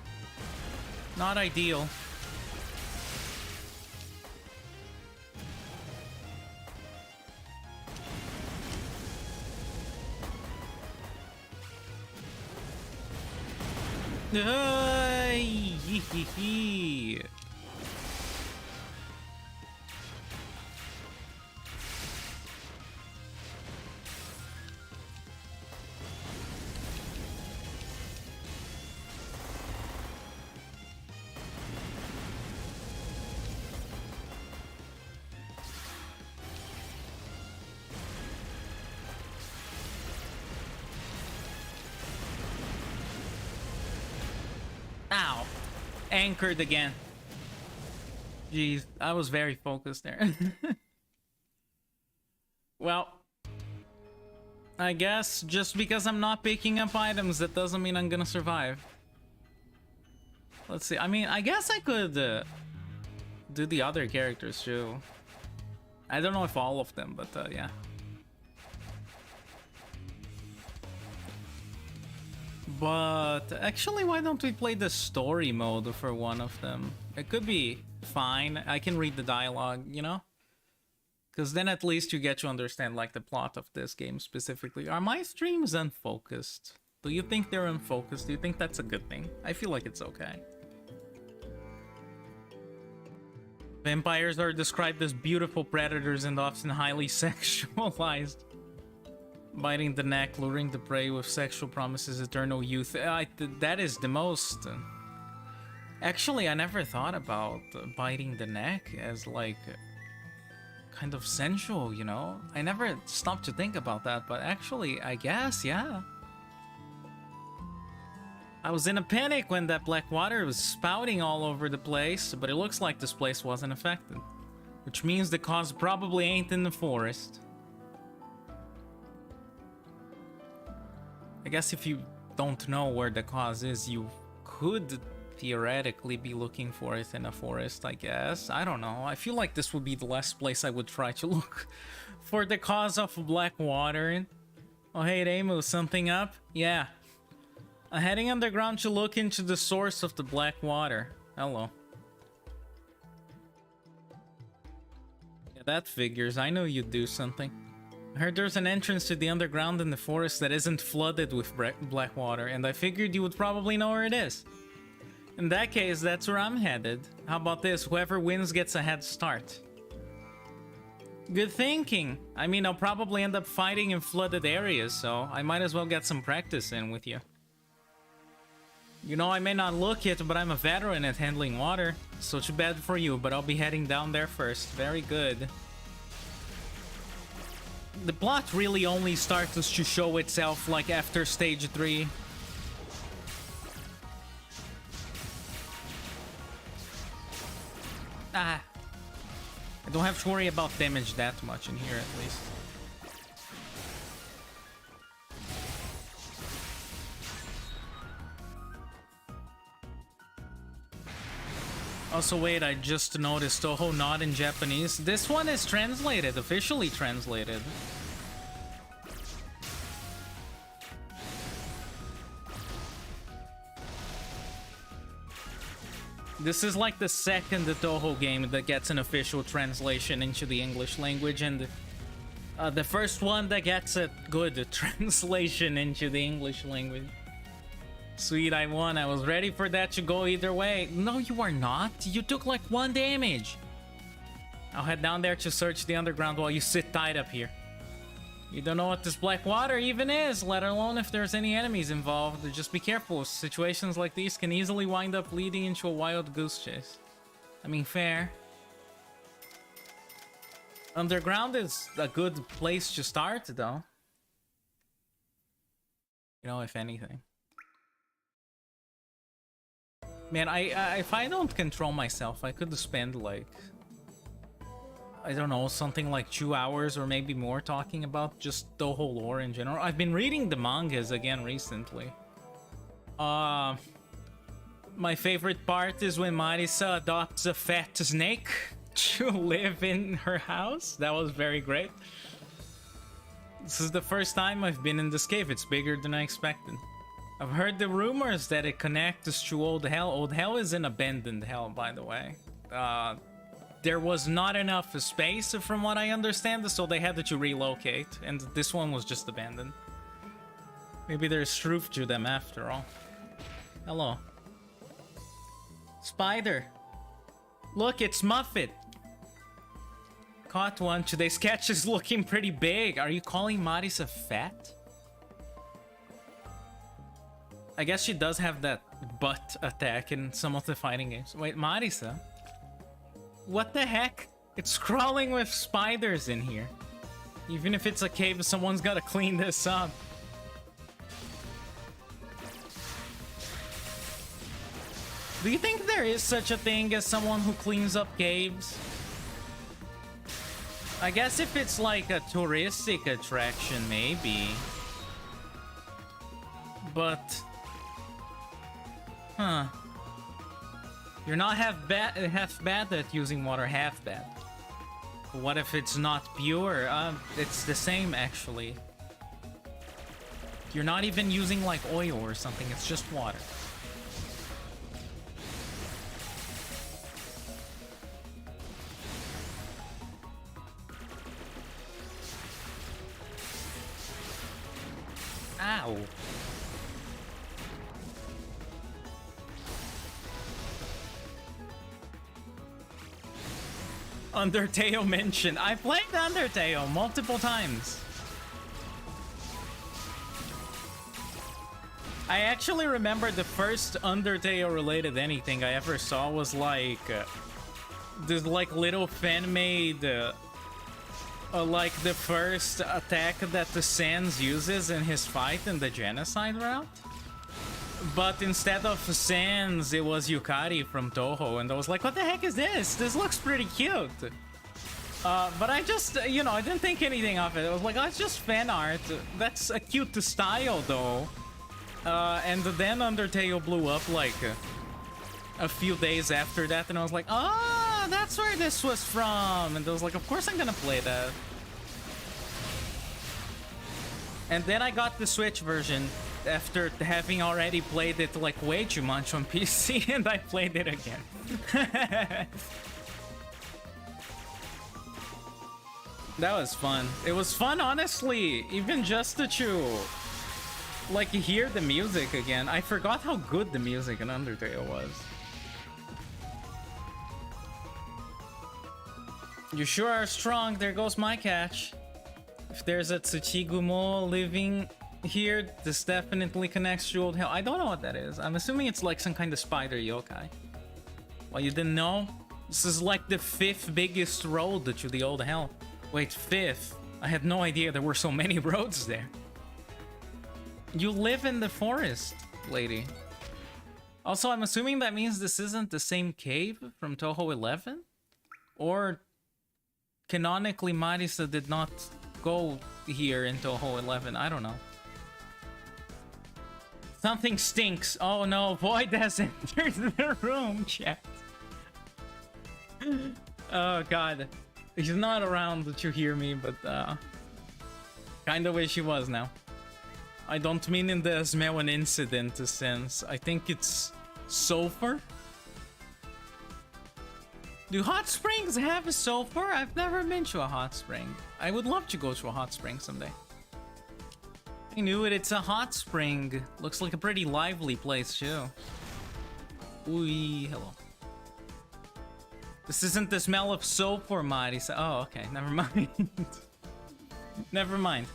Not ideal. Ow. Anchored again. Jeez, I was very focused there. Well, I guess just because I'm not picking up items, that doesn't mean I'm gonna survive. Let's see. I mean, I guess I could do the other characters too. I don't know if all of them, but yeah. But actually, why don't we play the story mode for one of them? It could be fine. I can read the dialogue, you know? Because then at least you get to understand, like, the plot of this game specifically. Are my streams unfocused? Do you think they're unfocused? Do you think that's a good thing? I feel like it's okay. Vampires are described as beautiful predators and often highly sexualized. Biting the neck, luring the prey with sexual promises, eternal youth. That is the most Actually, I never thought about biting the neck as like kind of sensual, you know? I never stopped to think about that, but actually, I guess, yeah. I was in a panic when that black water was spouting all over the place, but it looks like this place wasn't affected. Which means the cause probably ain't in the forest. I guess if you don't know where the cause is, you could theoretically be looking for it in a forest, I guess. I don't know. I feel like this would be the last place I would try to look for the cause of black water. Oh, hey, Reimu, something up? Yeah. I'm heading underground to look into the source of the black water. Hello. Yeah, that figures. I know you'd do something. I heard there's an entrance to the underground in the forest that isn't flooded with black water, and I figured you would probably know where it is. In that case, that's where I'm headed. How about this? Whoever wins gets a head start. Good thinking. I mean, I'll probably end up fighting in flooded areas, so I might as well get some practice in with you. You know, I may not look it, but I'm a veteran at handling water. So too bad for you, but I'll be heading down there first. Very good. The plot really only starts to show itself, like, after stage 3. I don't have to worry about damage that much in here, at least. Also, wait, I just noticed Touhou not in Japanese. This one is translated, officially translated. This is like the second Touhou game that gets an official translation into the English language, and the first one that gets a good translation into the English language. Sweet, I won. I was ready for that to go either way. No, you are not. You took like 1 damage. I'll head down there to search the underground while you sit tight up here. You don't know what this black water even is, let alone if there's any enemies involved. Just be careful. Situations like these can easily wind up leading into a wild goose chase. I mean, fair. Underground is a good place to start, though. You know, if anything. Man, if I don't control myself, I could spend, like, I don't know, something like 2 hours or maybe more talking about just the whole lore in general. I've been reading the mangas again recently. My favorite part is when Marisa adopts a fat snake to live in her house. That was very great. This is the first time I've been in this cave. It's bigger than I expected. I've heard the rumors that it connects to Old Hell. Old Hell is an abandoned hell, by the way. There was not enough space, from what I understand, so they had to relocate, and this one was just abandoned. Maybe there's truth to them after all. Hello. Spider. Look, it's Muffet. Caught one. Today's catch is looking pretty big. Are you calling Marisa fat? I guess she does have that butt attack in some of the fighting games. Wait, Marisa? What the heck? It's crawling with spiders in here. Even if it's a cave, someone's gotta clean this up. Do you think there is such a thing as someone who cleans up caves? I guess if it's like a touristic attraction, maybe. But... huh. You're not half bad at using water, half bad. What if it's not pure? It's the same, actually. You're not even using, like, oil or something. It's just water. Ow. Undertale mentioned. I played Undertale multiple times. I actually remember the first Undertale related anything I ever saw was like this like little fan made like the first attack that the Sans uses in his fight in the genocide route. But instead of Sans, it was Yukari from Touhou, and I was like, what the heck is this? This looks pretty cute. But I just, you know, I didn't think anything of it. I was like, oh, it's just fan art. That's a cute style, though. And then Undertale blew up, like, a few days after that, and I was like, oh, that's where this was from. And I was like, of course I'm gonna play that. And then I got the Switch version after having already played it, like, way too much on PC, and I played it again. That was fun. It was fun, honestly, even just to like hear the music again. I forgot how good the music in Undertale was. You sure are strong. There goes my catch. If there's a Tsuchigumo living here, this definitely connects to Old Hell. I don't know what that is. I'm assuming it's like some kind of spider yokai. Well, you didn't know? This is like the 5th biggest road to the Old Hell. Wait, 5th? I had no idea there were so many roads there. You live in the forest, lady. Also, I'm assuming that means this isn't the same cave from Touhou 11? Or canonically Marisa did not go here in Touhou 11. I don't know. Something stinks. Oh no, Void has entered the room, chat. Oh god. He's not around to hear me, but kind of wish he was now. I don't mean in the smell an incident sense. I think it's sulfur. Do hot springs have a sulfur? I've never been to a hot spring. I would love to go to a hot spring someday. I knew it. It's a hot spring. Looks like a pretty lively place too. Ooh, hello. This isn't the smell of soap or Marisa. Oh, okay. Never mind. Never mind.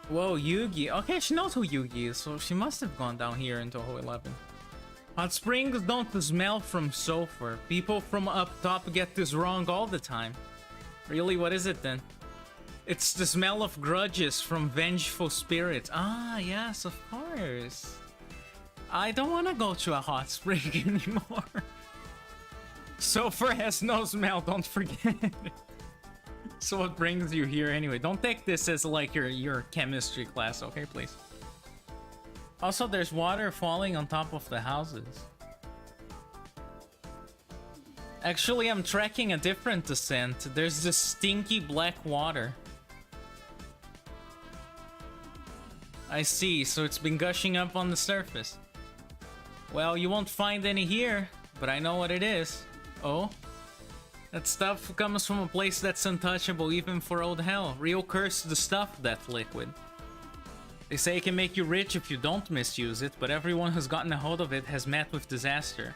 Whoa, Yugi. Okay, she knows who Yugi is, so she must have gone down here in Touhou 11. Hot springs don't smell from sulfur. People from up top get this wrong all the time. Really, what is it then? It's the smell of grudges from vengeful spirits. Ah, yes, of course. I don't want to go to a hot spring anymore. Sulfur has no smell, don't forget. So what brings you here anyway? Don't take this as like your chemistry class, okay, please? Also, there's water falling on top of the houses. Actually, I'm tracking a different descent. There's this stinky black water. I see, so it's been gushing up on the surface. Well, you won't find any here, but I know what it is. Oh? That stuff comes from a place that's untouchable even for Old Hell. Real cursed stuff, that liquid. They say it can make you rich if you don't misuse it, but everyone who's gotten a hold of it has met with disaster.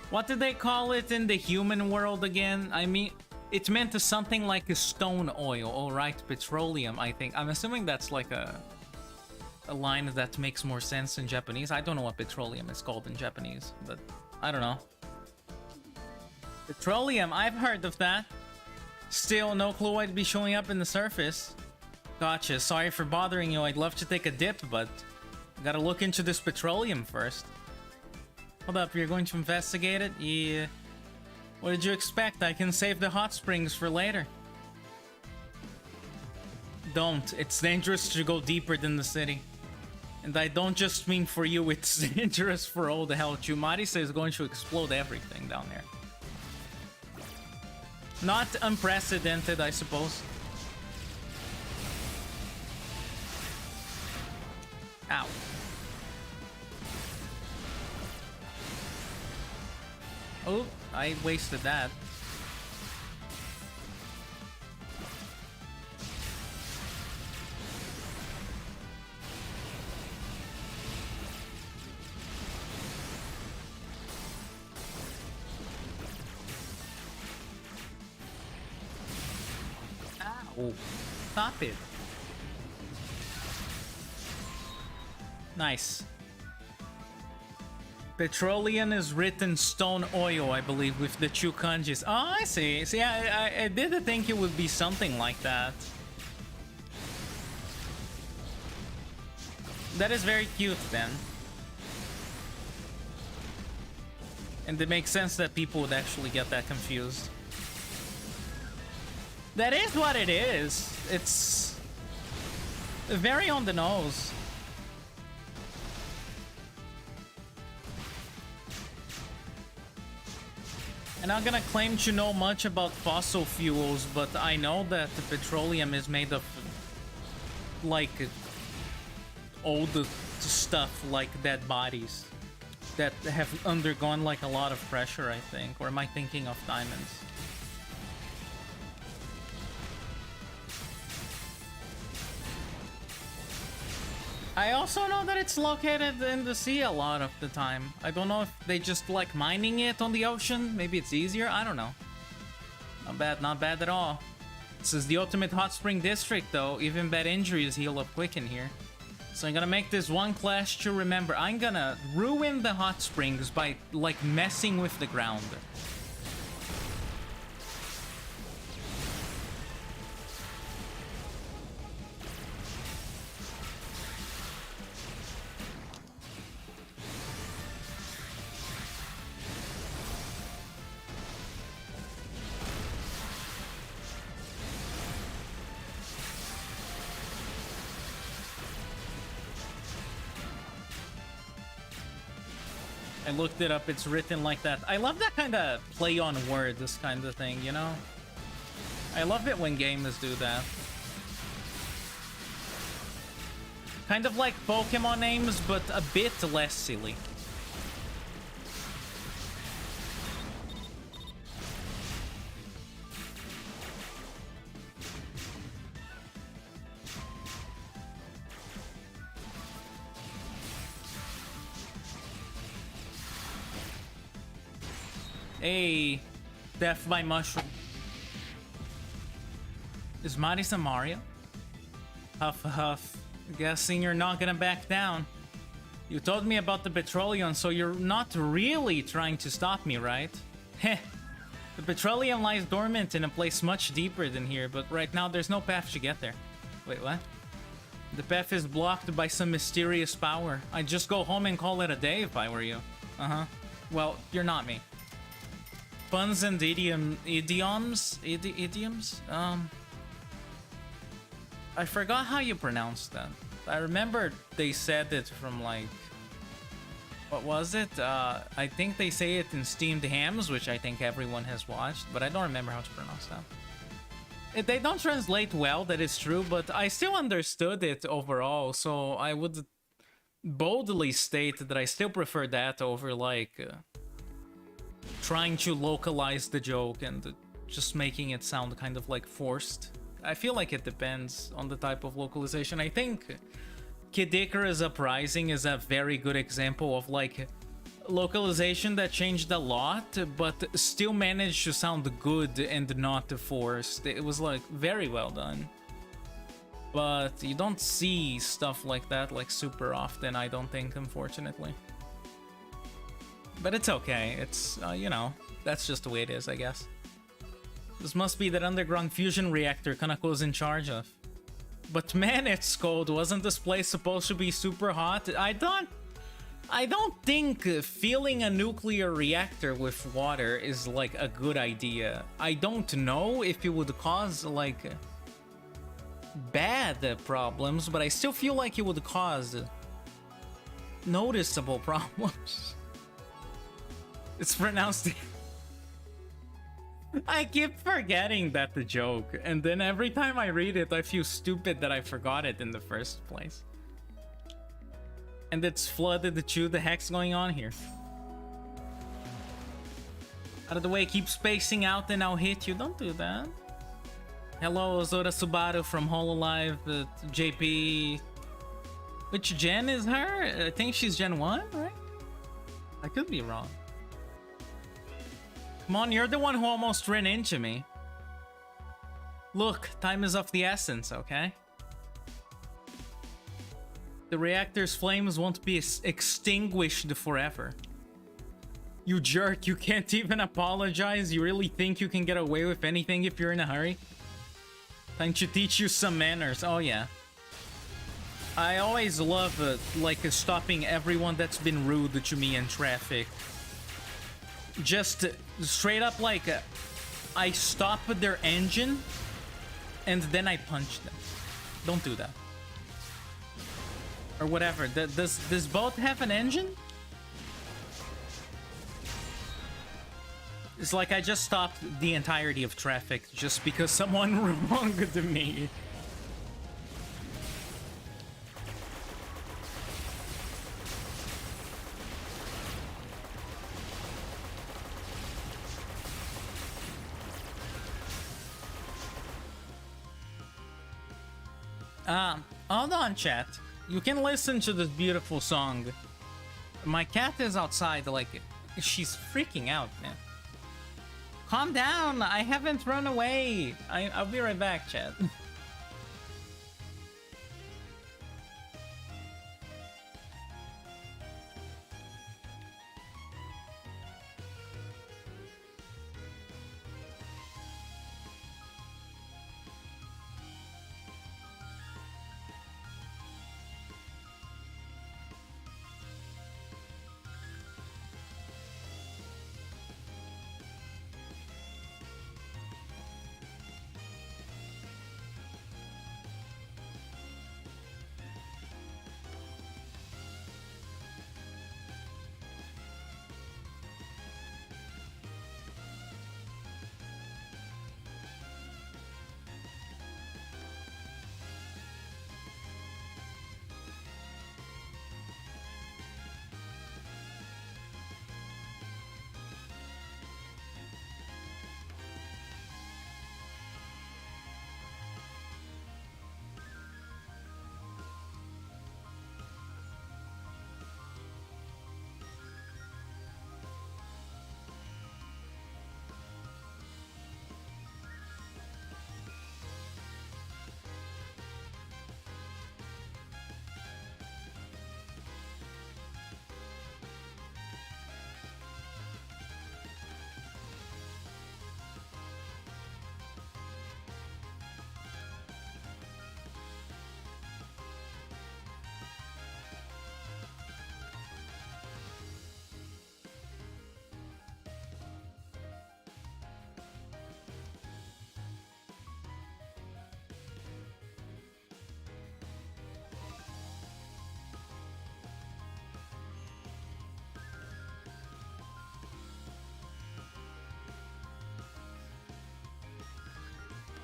What did they call it in the human world again? I mean, it meant something like a stone oil. Alright, petroleum, I think. I'm assuming that's like a line that makes more sense in Japanese. I don't know what petroleum is called in Japanese, but I don't know. Petroleum, I've heard of that. Still, no clue why it'd be showing up in the surface. Gotcha, sorry for bothering you. I'd love to take a dip, but gotta look into this petroleum first. Hold up, you're going to investigate it? Yeah. What did you expect? I can save the hot springs for later. Don't. It's dangerous to go deeper than the city. And I don't just mean for you, it's dangerous for Old Hell. Chumarisa is going to explode everything down there. Not unprecedented, I suppose. Ow. Oh, I wasted that. Ow. Oh, stop it. Nice. Petroleum is written stone oil, I believe, with the two kanjis. Oh, I see. See, I didn't think it would be something like that. That is very cute, then. And it makes sense that people would actually get that confused. That is what it is. It's very on the nose. I'm not gonna claim to know much about fossil fuels, but I know that the petroleum is made of, like, old stuff, like dead bodies that have undergone, like, a lot of pressure, I think. Or am I thinking of diamonds? I also know that it's located in the sea a lot of the time. I don't know if they just like mining it on the ocean. Maybe it's easier. I don't know. Not bad, not bad at all. This is the ultimate hot spring district, though. Even bad injuries heal up quick in here. So I'm gonna make this one clash to remember. I'm gonna ruin the hot springs by, like, messing with the ground. I looked it up, it's written like that. I love that kind of play on words, this kind of thing, you know? I love it when gamers do that. Kind of like Pokemon names, but a bit less silly. Hey, death by mushroom. Is Marisa Mario? Huff huff. Guessing you're not gonna back down. You told me about the petroleum, so you're not really trying to stop me, right? Heh. The petroleum lies dormant in a place much deeper than here, but right now there's no path to get there. Wait, what? The path is blocked by some mysterious power. I'd just go home and call it a day if I were you. Uh-huh. Well, you're not me. Puns and idioms? I forgot how you pronounce that. I remember they said it from, like, what was it? I think they say it in Steamed Hams, which I think everyone has watched, but I don't remember how to pronounce that. They don't translate well, that is true, but I still understood it overall, so I would boldly state that I still prefer that over, like, trying to localize the joke and just making it sound kind of, like, forced. I feel like it depends on the type of localization. I think Kid Icarus Uprising is a very good example of, like, localization that changed a lot, but still managed to sound good and not forced. It was, like, very well done. But you don't see stuff like that, like, super often, I don't think, unfortunately. But it's okay. It's, you know, that's just the way it is, I guess. This must be that underground fusion reactor Kanako's in charge of. But man, it's cold. Wasn't this place supposed to be super hot? I don't think filling a nuclear reactor with water is, like, a good idea. I don't know if it would cause, like, bad problems, but I still feel like it would cause noticeable problems. It's pronounced... I keep forgetting that the joke, and then every time I read it, I feel stupid that I forgot it in the first place. And it's flooded to the heck's going on here. Out of the way, keep spacing out and I'll hit you. Don't do that. Hello, Zora Subaru from Hololive, JP. Which gen is her? I think she's Gen 1, right? I could be wrong. Come on, you're the one who almost ran into me. Look, time is of the essence, okay? The reactor's flames won't be extinguished forever. You jerk, you can't even apologize? You really think you can get away with anything if you're in a hurry? Time to teach you some manners. Oh yeah. I always love stopping everyone that's been rude to me in traffic. Just straight up I stop their engine and then I punch them. Don't do that. Or whatever. Does this boat have an engine? It's like I just stopped the entirety of traffic just because someone wronged me. Hold on, chat. You can listen to this beautiful song. My cat is outside, like, she's freaking out, man. Calm down, I haven't run away. I'll be right back, chat.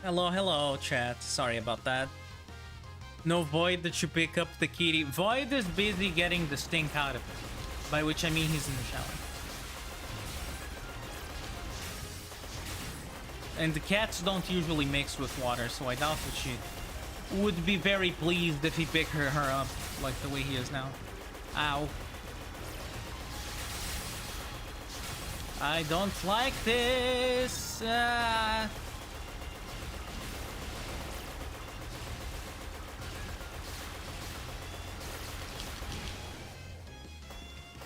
Hello, chat. Sorry about that. No, Void, that you pick up the kitty. Void is busy getting the stink out of it. By which I mean he's in the shower. And the cats don't usually mix with water, so I doubt that she would be very pleased if he picked her up like the way he is now. Ow. I don't like this.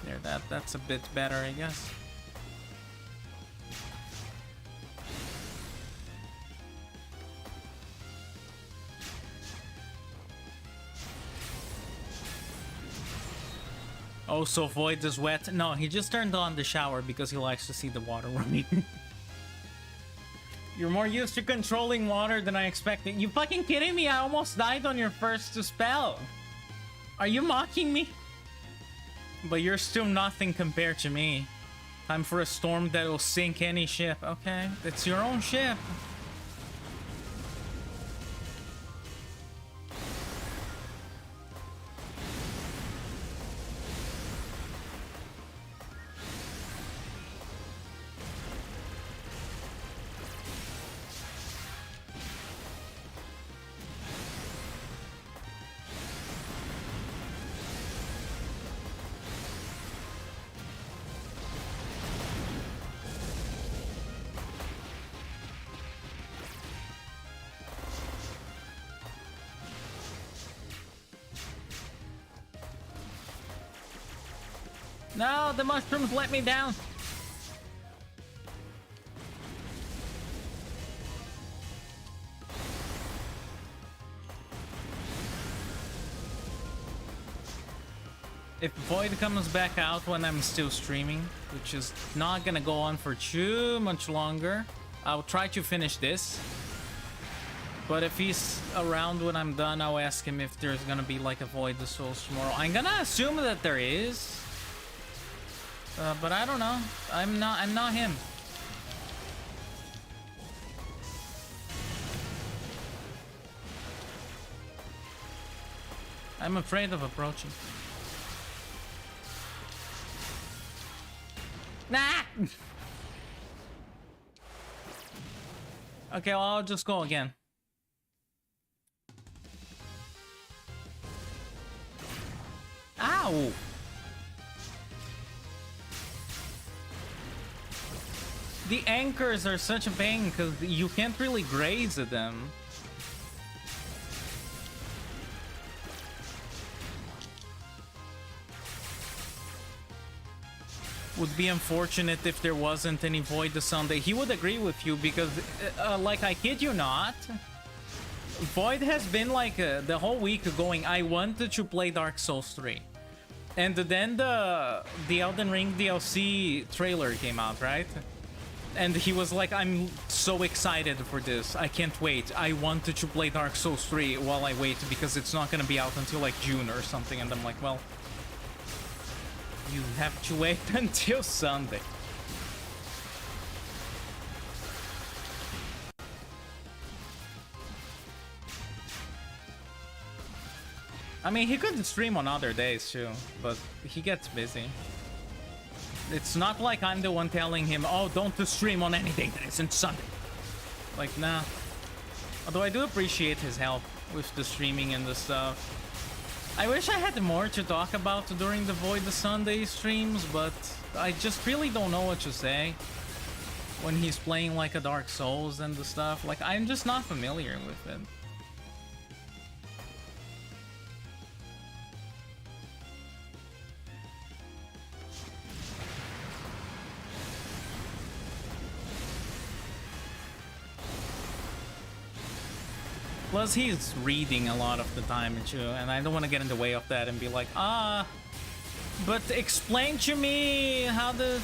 There, that's a bit better, I guess. Oh, so Void is wet? No, he just turned on the shower because he likes to see the water running. You're more used to controlling water than I expected. You fucking kidding me? I almost died on your first spell. Are you mocking me? But you're still nothing compared to me. Time for a storm that will sink any ship. Okay, it's your own ship. No, the mushrooms let me down. If Void comes back out when I'm still streaming, which is not gonna go on for too much longer, I'll try to finish this. But if he's around when I'm done, I'll ask him if there's gonna be like a Void the Souls tomorrow. I'm gonna assume that there is. But I don't know. I'm not him. I'm afraid of approaching. Nah! Okay, well, I'll just go again. Ow! The anchors are such a pain because you can't really graze at them. Would be unfortunate if there wasn't any Void the Sunday. He would agree with you because, like, I kid you not, Void has been like the whole week going, I wanted to play Dark Souls 3. And then the Elden Ring DLC trailer came out, right? And he was like, I'm so excited for this. I can't wait. I wanted to play Dark Souls 3 while I wait because it's not going to be out until like June or something. And I'm like, well, you have to wait until Sunday. I mean, he could stream on other days too, but he gets busy. It's not like I'm the one telling him, oh, don't stream on any day that isn't Sunday. Like, nah. Although I do appreciate his help with the streaming and the stuff. I wish I had more to talk about during the Void the Sunday streams, but I just really don't know what to say when he's playing like a Dark Souls and the stuff. Like, I'm just not familiar with it. Plus, he's reading a lot of the time, too, and I don't want to get in the way of that and be like, but explain to me how the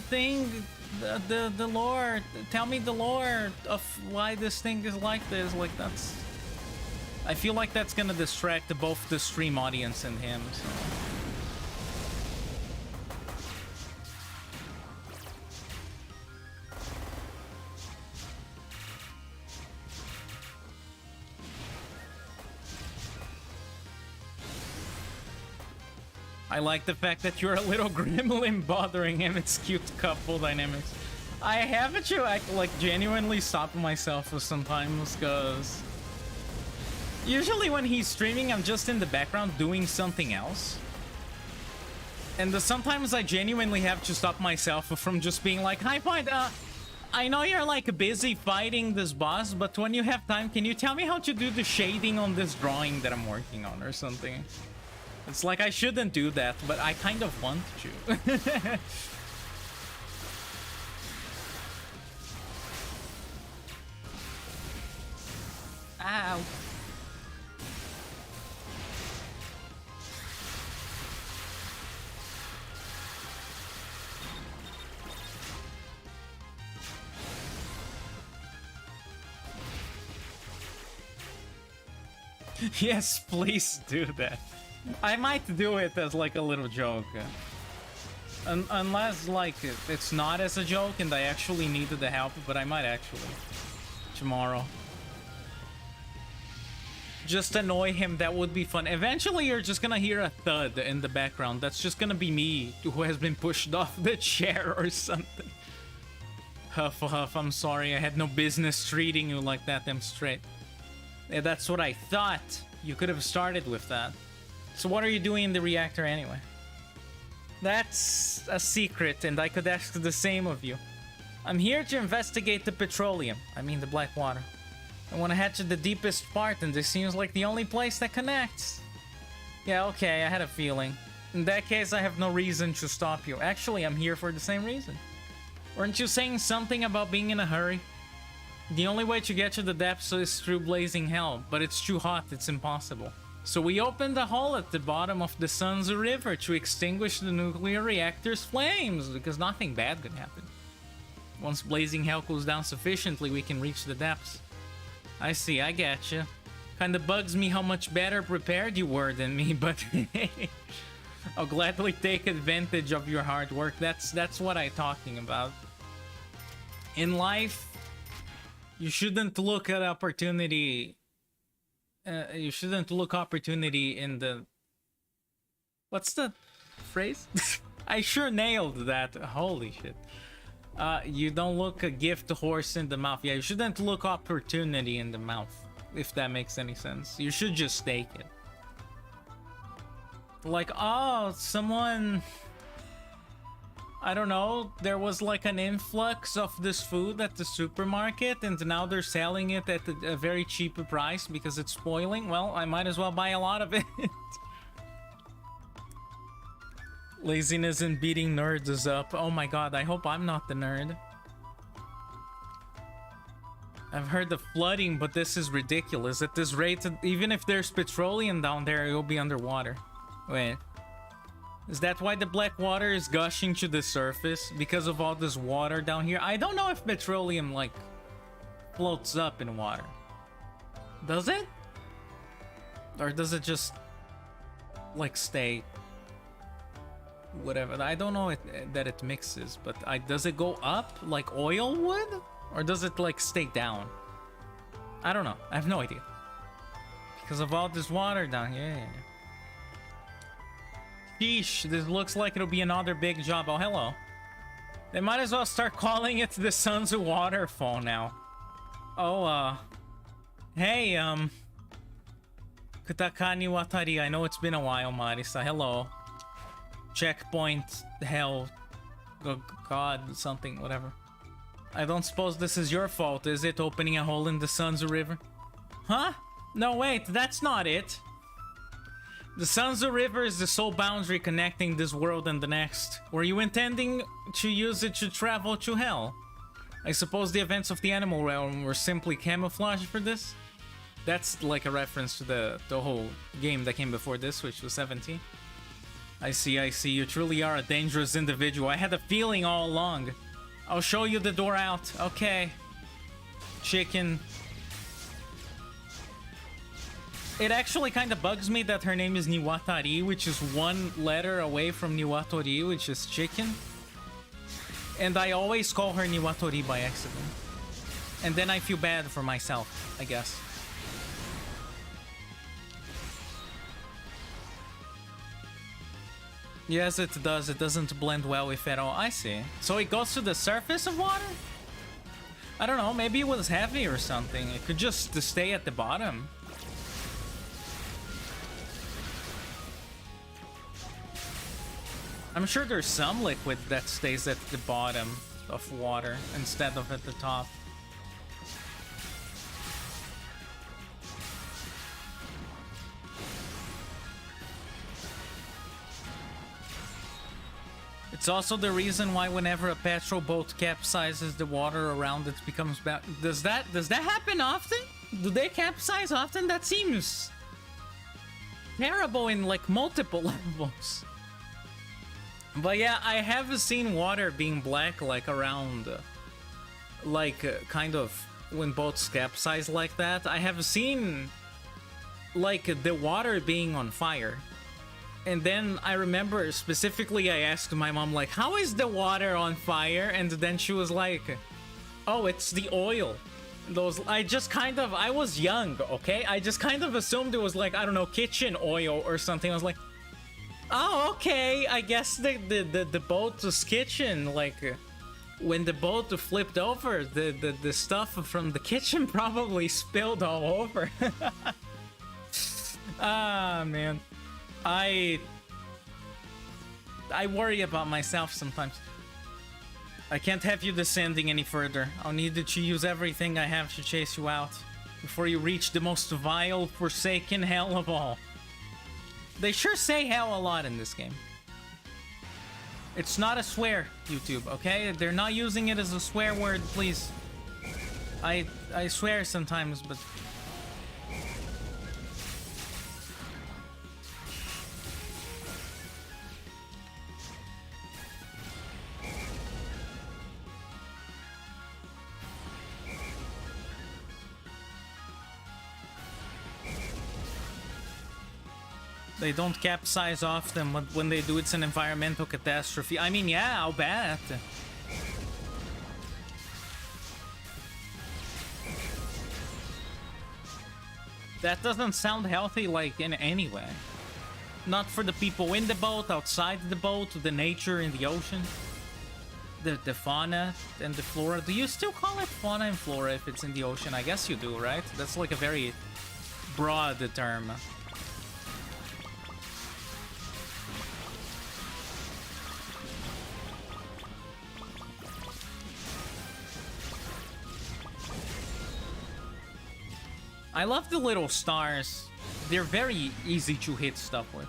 thing, the lore, tell me the lore of why this thing is like this. Like, that's... I feel like that's gonna distract both the stream audience and him, so... I like the fact that you're a little gremlin bothering him. It's cute couple dynamics. I have to like genuinely stop myself sometimes because usually when he's streaming, I'm just in the background doing something else. And sometimes I genuinely have to stop myself from just being like, hi, Point, I know you're like busy fighting this boss, but when you have time, can you tell me how to do the shading on this drawing that I'm working on or something? It's like I shouldn't do that, but I kind of want to. Ow. Yes, please do that. I might do it as like a little joke. Unless like it's not as a joke and I actually needed the help, but I might actually tomorrow. Just annoy him, that would be fun. Eventually you're just gonna hear a thud in the background. That's just gonna be me who has been pushed off the chair or something. Huff, huff, I'm sorry, I had no business treating you like that, I'm straight. Yeah, that's what I thought. You could have started with that. So what are you doing in the reactor anyway? That's a secret, and I could ask the same of you. I'm here to investigate the petroleum. I mean the black water. I want to head to the deepest part, and this seems like the only place that connects. Yeah, okay, I had a feeling. In that case, I have no reason to stop you. Actually, I'm here for the same reason. Weren't you saying something about being in a hurry? The only way to get to the depths is through blazing hell, but it's too hot, it's impossible. So we opened a hole at the bottom of the Sunzu River to extinguish the nuclear reactor's flames, because nothing bad could happen. Once blazing hell cools down sufficiently, we can reach the depths. I see, I getcha. Kinda bugs me how much better prepared you were than me, but I'll gladly take advantage of your hard work. That's what I'm talking about. In life, you shouldn't look at opportunity. You shouldn't look opportunity in the... What's the phrase? I sure nailed that. Holy shit. You don't look a gift horse in the mouth. Yeah, you shouldn't look opportunity in the mouth, if that makes any sense. You should just take it. Like, oh, someone... I don't know, there was like an influx of this food at the supermarket and now they're selling it at a very cheap price because it's spoiling. Well, I might as well buy a lot of it. Laziness and beating nerds is up. Oh my god, I hope I'm not the nerd. I've heard of flooding, but this is ridiculous. At this rate, even if there's petroleum down there, it'll be underwater. Wait. Is that why the black water is gushing to the surface? Because of all this water down here? I don't know if petroleum, like, floats up in water. Does it? Or does it just, like, stay... whatever. I don't know that it mixes, but does it go up like oil would? Or does it, like, stay down? I don't know. I have no idea. Because of all this water down here. Sheesh, this looks like it'll be another big job. Oh, hello. They might as well start calling it the Sunzu Waterfall now. Oh, hey, Kutakani Watari, I know it's been a while, Marisa. Hello. Checkpoint, hell, god, something, whatever. I don't suppose this is your fault, is it? Opening a hole in the Sunzu River? Huh? No, wait, that's not it. The Sunzu River is the sole boundary connecting this world and the next. Were you intending to use it to travel to hell? I suppose the events of the animal realm were simply camouflage for this? That's like a reference to the whole game that came before this, which was 17. I see, I see. You truly are a dangerous individual. I had a feeling all along. I'll show you the door out. Okay. Chicken. It actually kind of bugs me that her name is Niwatari, which is one letter away from Niwatori, which is chicken. And I always call her Niwatori by accident. And then I feel bad for myself, I guess. Yes, it does. It doesn't blend well, if at all. I see. So it goes to the surface of water? I don't know. Maybe it was heavy or something. It could just stay at the bottom. I'm sure there's some liquid that stays at the bottom of water instead of at the top. It's also the reason why whenever a petrol boat capsizes, the water around it becomes bad. Does that happen often? Do they capsize often? That seems terrible in like multiple levels. But yeah, I have seen water being black like around kind of when boats capsize like that. I have seen like the water being on fire. And then I remember specifically I asked my mom, like, how is the water on fire? And then she was like, oh, it's the oil. I was young, okay? I just kind of assumed it was like, I don't know, kitchen oil or something. I was like, oh, okay, I guess the boat was kitchen. Like, when the boat flipped over, the stuff from the kitchen probably spilled all over. Ah, man. I worry about myself sometimes. I can't have you descending any further. I'll need to use everything I have to chase you out before you reach the most vile, forsaken hell of all. They sure say hell a lot in this game. It's not a swear, YouTube, okay? They're not using it as a swear word, please. I swear sometimes, but... They don't capsize off them, but when they do, it's an environmental catastrophe. I mean, yeah, I'll bet. That doesn't sound healthy, like, in any way. Not for the people in the boat, outside the boat, the nature in the ocean. The fauna and the flora. Do you still call it fauna and flora if it's in the ocean? I guess you do, right? That's like a very broad term. I love the little stars. They're very easy to hit stuff with.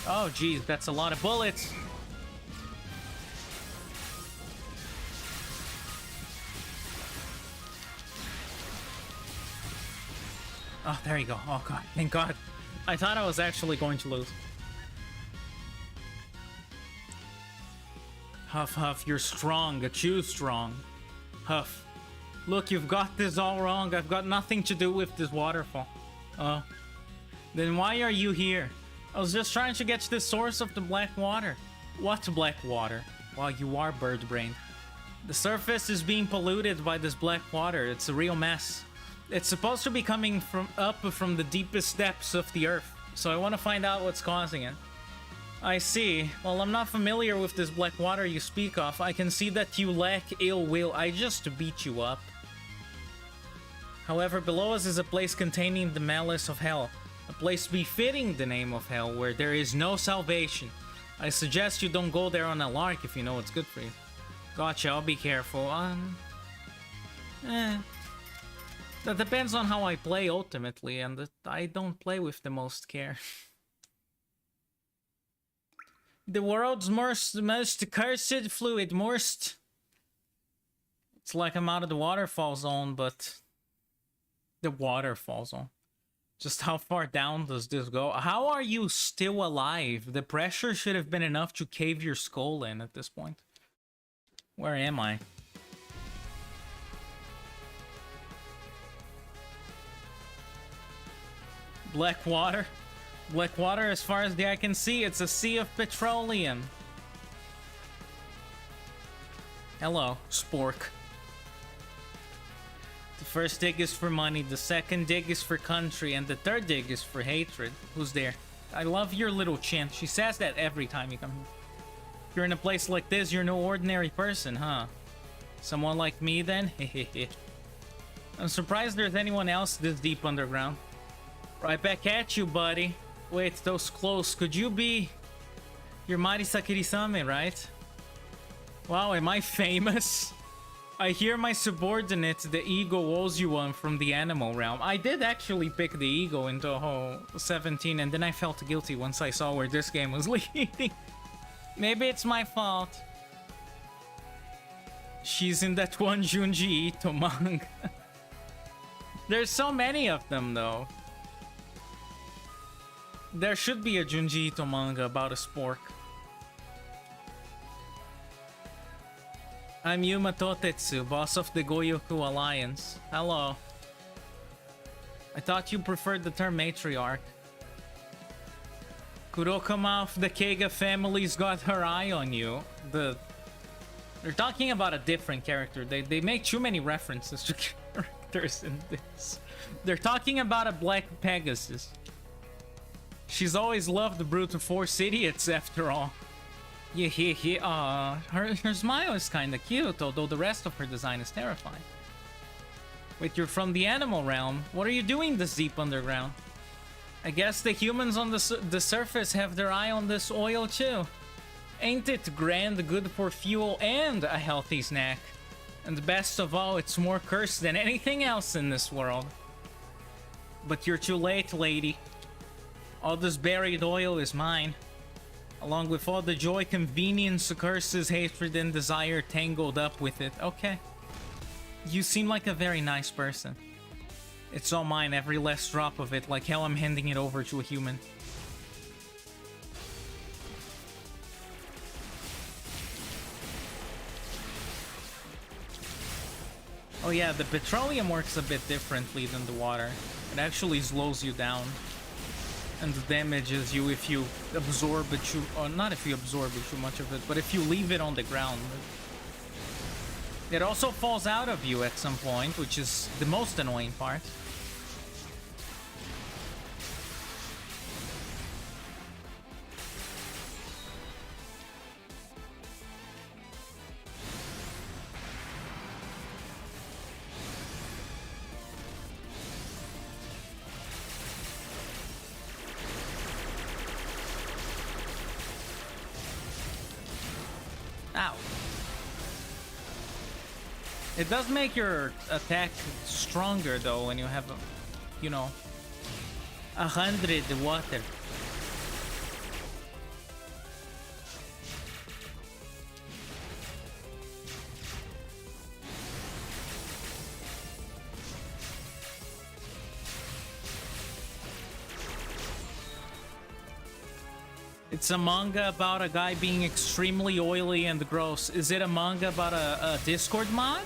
Oh, geez, that's a lot of bullets. Oh, there you go. Oh, God. Thank God. I thought I was actually going to lose. Huff, Huff, you're strong. Choose strong. Huff. Look, you've got this all wrong. I've got nothing to do with this waterfall. Oh. Then why are you here? I was just trying to get to the source of the black water. What black water? Well, you are bird-brained. The surface is being polluted by this black water. It's a real mess. It's supposed to be coming from the deepest depths of the earth. So I want to find out what's causing it. I see. Well, I'm not familiar with this black water you speak of. I can see that you lack ill will. I just beat you up. However, below us is a place containing the malice of hell. A place befitting the name of hell, where there is no salvation. I suggest you don't go there on a lark if you know what's good for you. Gotcha, I'll be careful. That depends on how I play ultimately, and I don't play with the most care. The world's most cursed fluid, It's like I'm out of the waterfall zone, but... The waterfall zone. Just how far down does this go? How are you still alive? The pressure should have been enough to cave your skull in at this point. Where am I? Black water? Black water, as far as the eye can see, it's a sea of petroleum. Hello, spork. The first dig is for money, the second dig is for country, and the third dig is for hatred. Who's there? I love your little chant. She says that every time you come here. If you're in a place like this, you're no ordinary person, huh? Someone like me, then? Hehehe. I'm surprised there's anyone else this deep underground. Right back at you, buddy. Wait, those clothes, could you be... You're Mari Sakiri-same, right? Wow, am I famous? I hear my subordinate, the eagle, owes you one from the animal realm. I did actually pick the eagle in Touhou 17, and then I felt guilty once I saw where this game was leading. Maybe it's my fault. She's in that one Junji Ito manga. There's so many of them, though. There should be a Junji Ito manga about a spork. I'm Yuma Totetsu, boss of the Goyoku Alliance. Hello. I thought you preferred the term matriarch. Kurokama of the Keiga family's got her eye on you. They're talking about a different character. They make too many references to characters in this. They're talking about a black Pegasus. She's always loved the brute force idiots, after all. Her smile is kinda cute, although the rest of her design is terrifying. Wait, you're from the animal realm? What are you doing this deep underground? I guess the humans on the surface have their eye on this oil too. Ain't it grand, good for fuel and a healthy snack? And best of all, it's more cursed than anything else in this world. But you're too late, lady. All this buried oil is mine. Along with all the joy, convenience, curses, hatred, and desire tangled up with it. Okay. You seem like a very nice person. It's all mine, every last drop of it, like hell I'm handing it over to a human. Oh yeah, the petroleum works a bit differently than the water. It actually slows you down and damages you if you absorb it too, or not if you absorb it too much of it, but if you leave it on the ground. It also falls out of you at some point, which is the most annoying part. Ow. It does make your attack stronger though when you have, you know, 100 water. It's a manga about a guy being extremely oily and gross. Is it a manga about a Discord mod?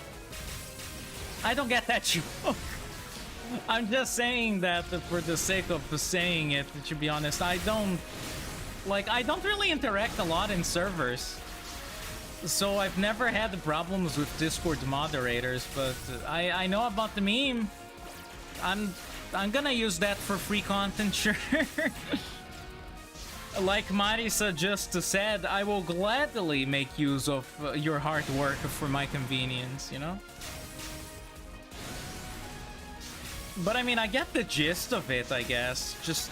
I don't get that joke. I'm just saying that for the sake of saying it, to be honest. I don't really interact a lot in servers. So I've never had the problems with Discord moderators, but I know about the meme. I'm gonna use that for free content, sure. Like Marisa just said, I will gladly make use of your hard work for my convenience, you know? But I mean, I get the gist of it, I guess. Just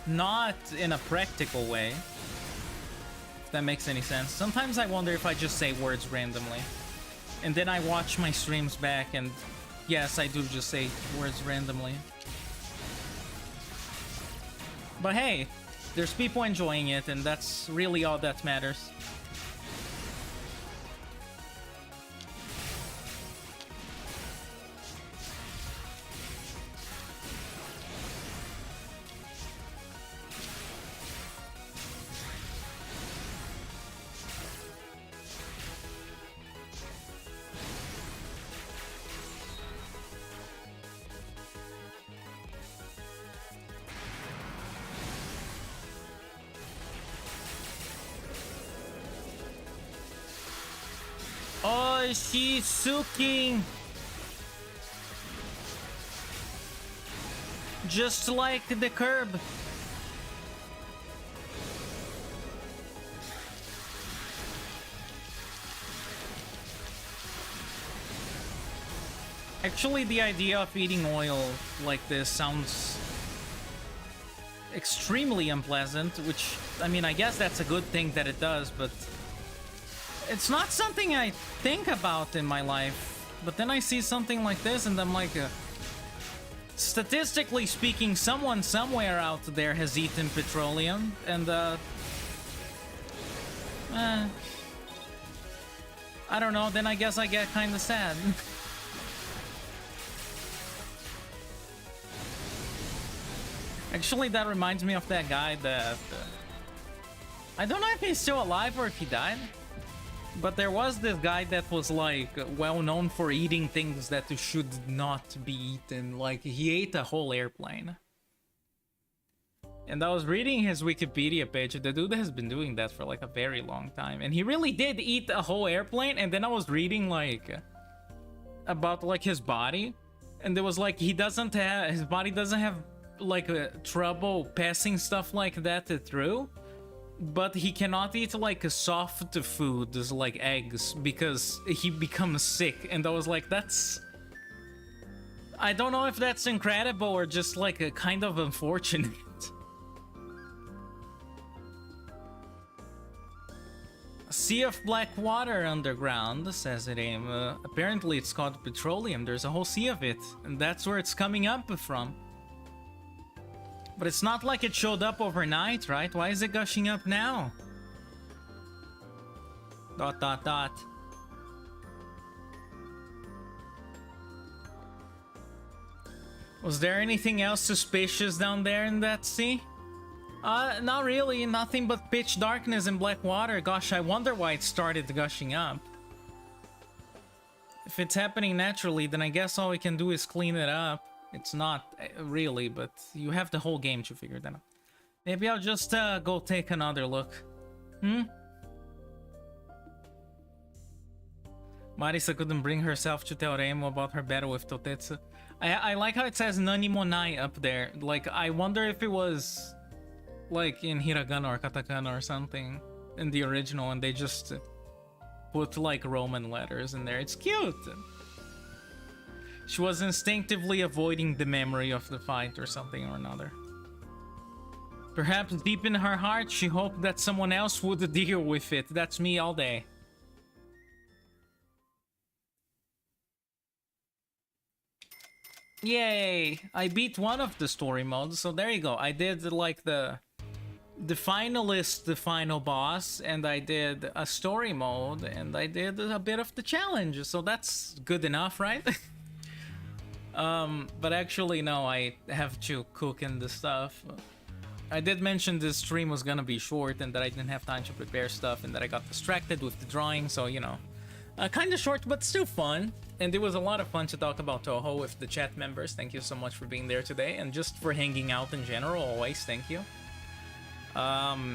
not in a practical way. If that makes any sense. Sometimes I wonder if I just say words randomly. And then I watch my streams back and yes, I do just say words randomly. But hey, there's people enjoying it, and that's really all that matters. Oh, she's sucking. Just like the curb. Actually, the idea of eating oil like this sounds extremely unpleasant, which, I mean, I guess that's a good thing that it does, but it's not something I think about in my life. But then I see something like this and I'm like, statistically speaking, someone somewhere out there has eaten petroleum, and I don't know, then I guess I get kind of sad. Actually, that reminds me of that guy that I don't know if he's still alive or if he died. But there was this guy that was like well known for eating things that should not be eaten. Like he ate a whole airplane. And I was reading his Wikipedia page. The dude has been doing that for like a very long time. And he really did eat a whole airplane. And then I was reading like about like his body. And there was like his body doesn't have like trouble passing stuff like that through. But he cannot eat like a soft foods like eggs because he becomes sick. And I was like, that's... I don't know if that's incredible or just like a kind of unfortunate. sea of black water underground, says it. Apparently it's called petroleum. There's a whole sea of it, and that's where it's coming up from. But it's not like it showed up overnight, right? Why is it gushing up now? ... Was there anything else suspicious down there in that sea? Not really. Nothing but pitch darkness and black water. Gosh, I wonder why it started gushing up. If it's happening naturally, then I guess all we can do is clean it up. It's not really, but you have the whole game to figure that out. Maybe I'll just go take another look. Marisa couldn't bring herself to tell Remo about her battle with Totetsu. I like how it says Nani Monai up there. Like, I wonder if it was like in hiragana or katakana or something in the original, and they just put like Roman letters in there. It's cute. She was instinctively avoiding the memory of the fight or something or another. Perhaps deep in her heart, she hoped that someone else would deal with it. That's me all day. Yay! I beat one of the story modes, so there you go. I did like the finalist, the final boss, and I did a story mode, and I did a bit of the challenge, so that's good enough, right? But actually, no, I have to cook in the stuff. I did mention this stream was gonna be short and that I didn't have time to prepare stuff and that I got distracted with the drawing, so, you know, kind of short, but still fun. And it was a lot of fun to talk about Touhou with the chat members. Thank you so much for being there today, and just for hanging out in general, always, thank you. I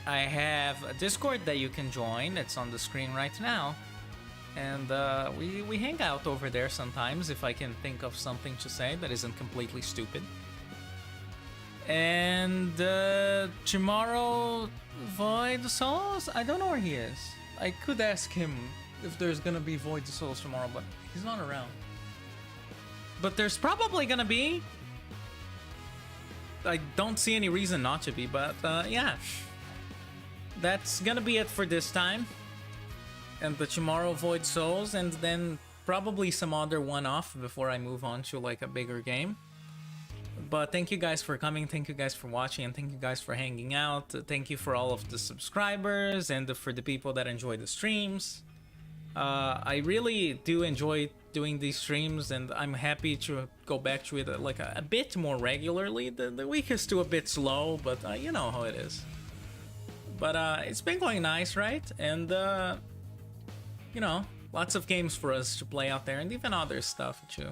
have a Discord that you can join. It's on the screen right now. And we hang out over there sometimes if I can think of something to say that isn't completely stupid. And tomorrow, Void Souls? I don't know where he is. I could ask him if there's gonna be Void Souls tomorrow, but he's not around. But there's probably gonna be. I don't see any reason not to be, but yeah. That's gonna be it for this time. And the tomorrow Void Souls, and then probably some other one-off before I move on to like a bigger game. But thank you guys for coming, thank you guys for watching, and thank you guys for hanging out. Thank you for all of the subscribers and for the people that enjoy the streams. I really do enjoy doing these streams, and I'm happy to go back to it like a bit more regularly. The week is still a bit slow, but you know how it is. But it's been going nice, right? And you know, lots of games for us to play out there, and even other stuff too.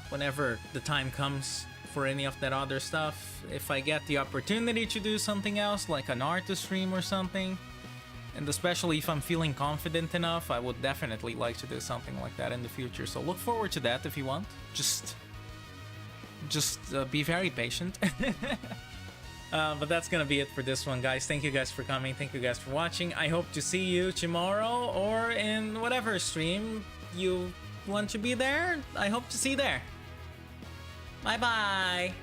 Whenever the time comes for any of that other stuff, if I get the opportunity to do something else, like an artist stream or something, and especially if I'm feeling confident enough, I would definitely like to do something like that in the future. So look forward to that if you want. Just be very patient. But that's gonna be it for this one, guys. Thank you guys for coming. Thank you guys for watching. I hope to see you tomorrow or in whatever stream you want to be there. I hope to see you there. Bye bye.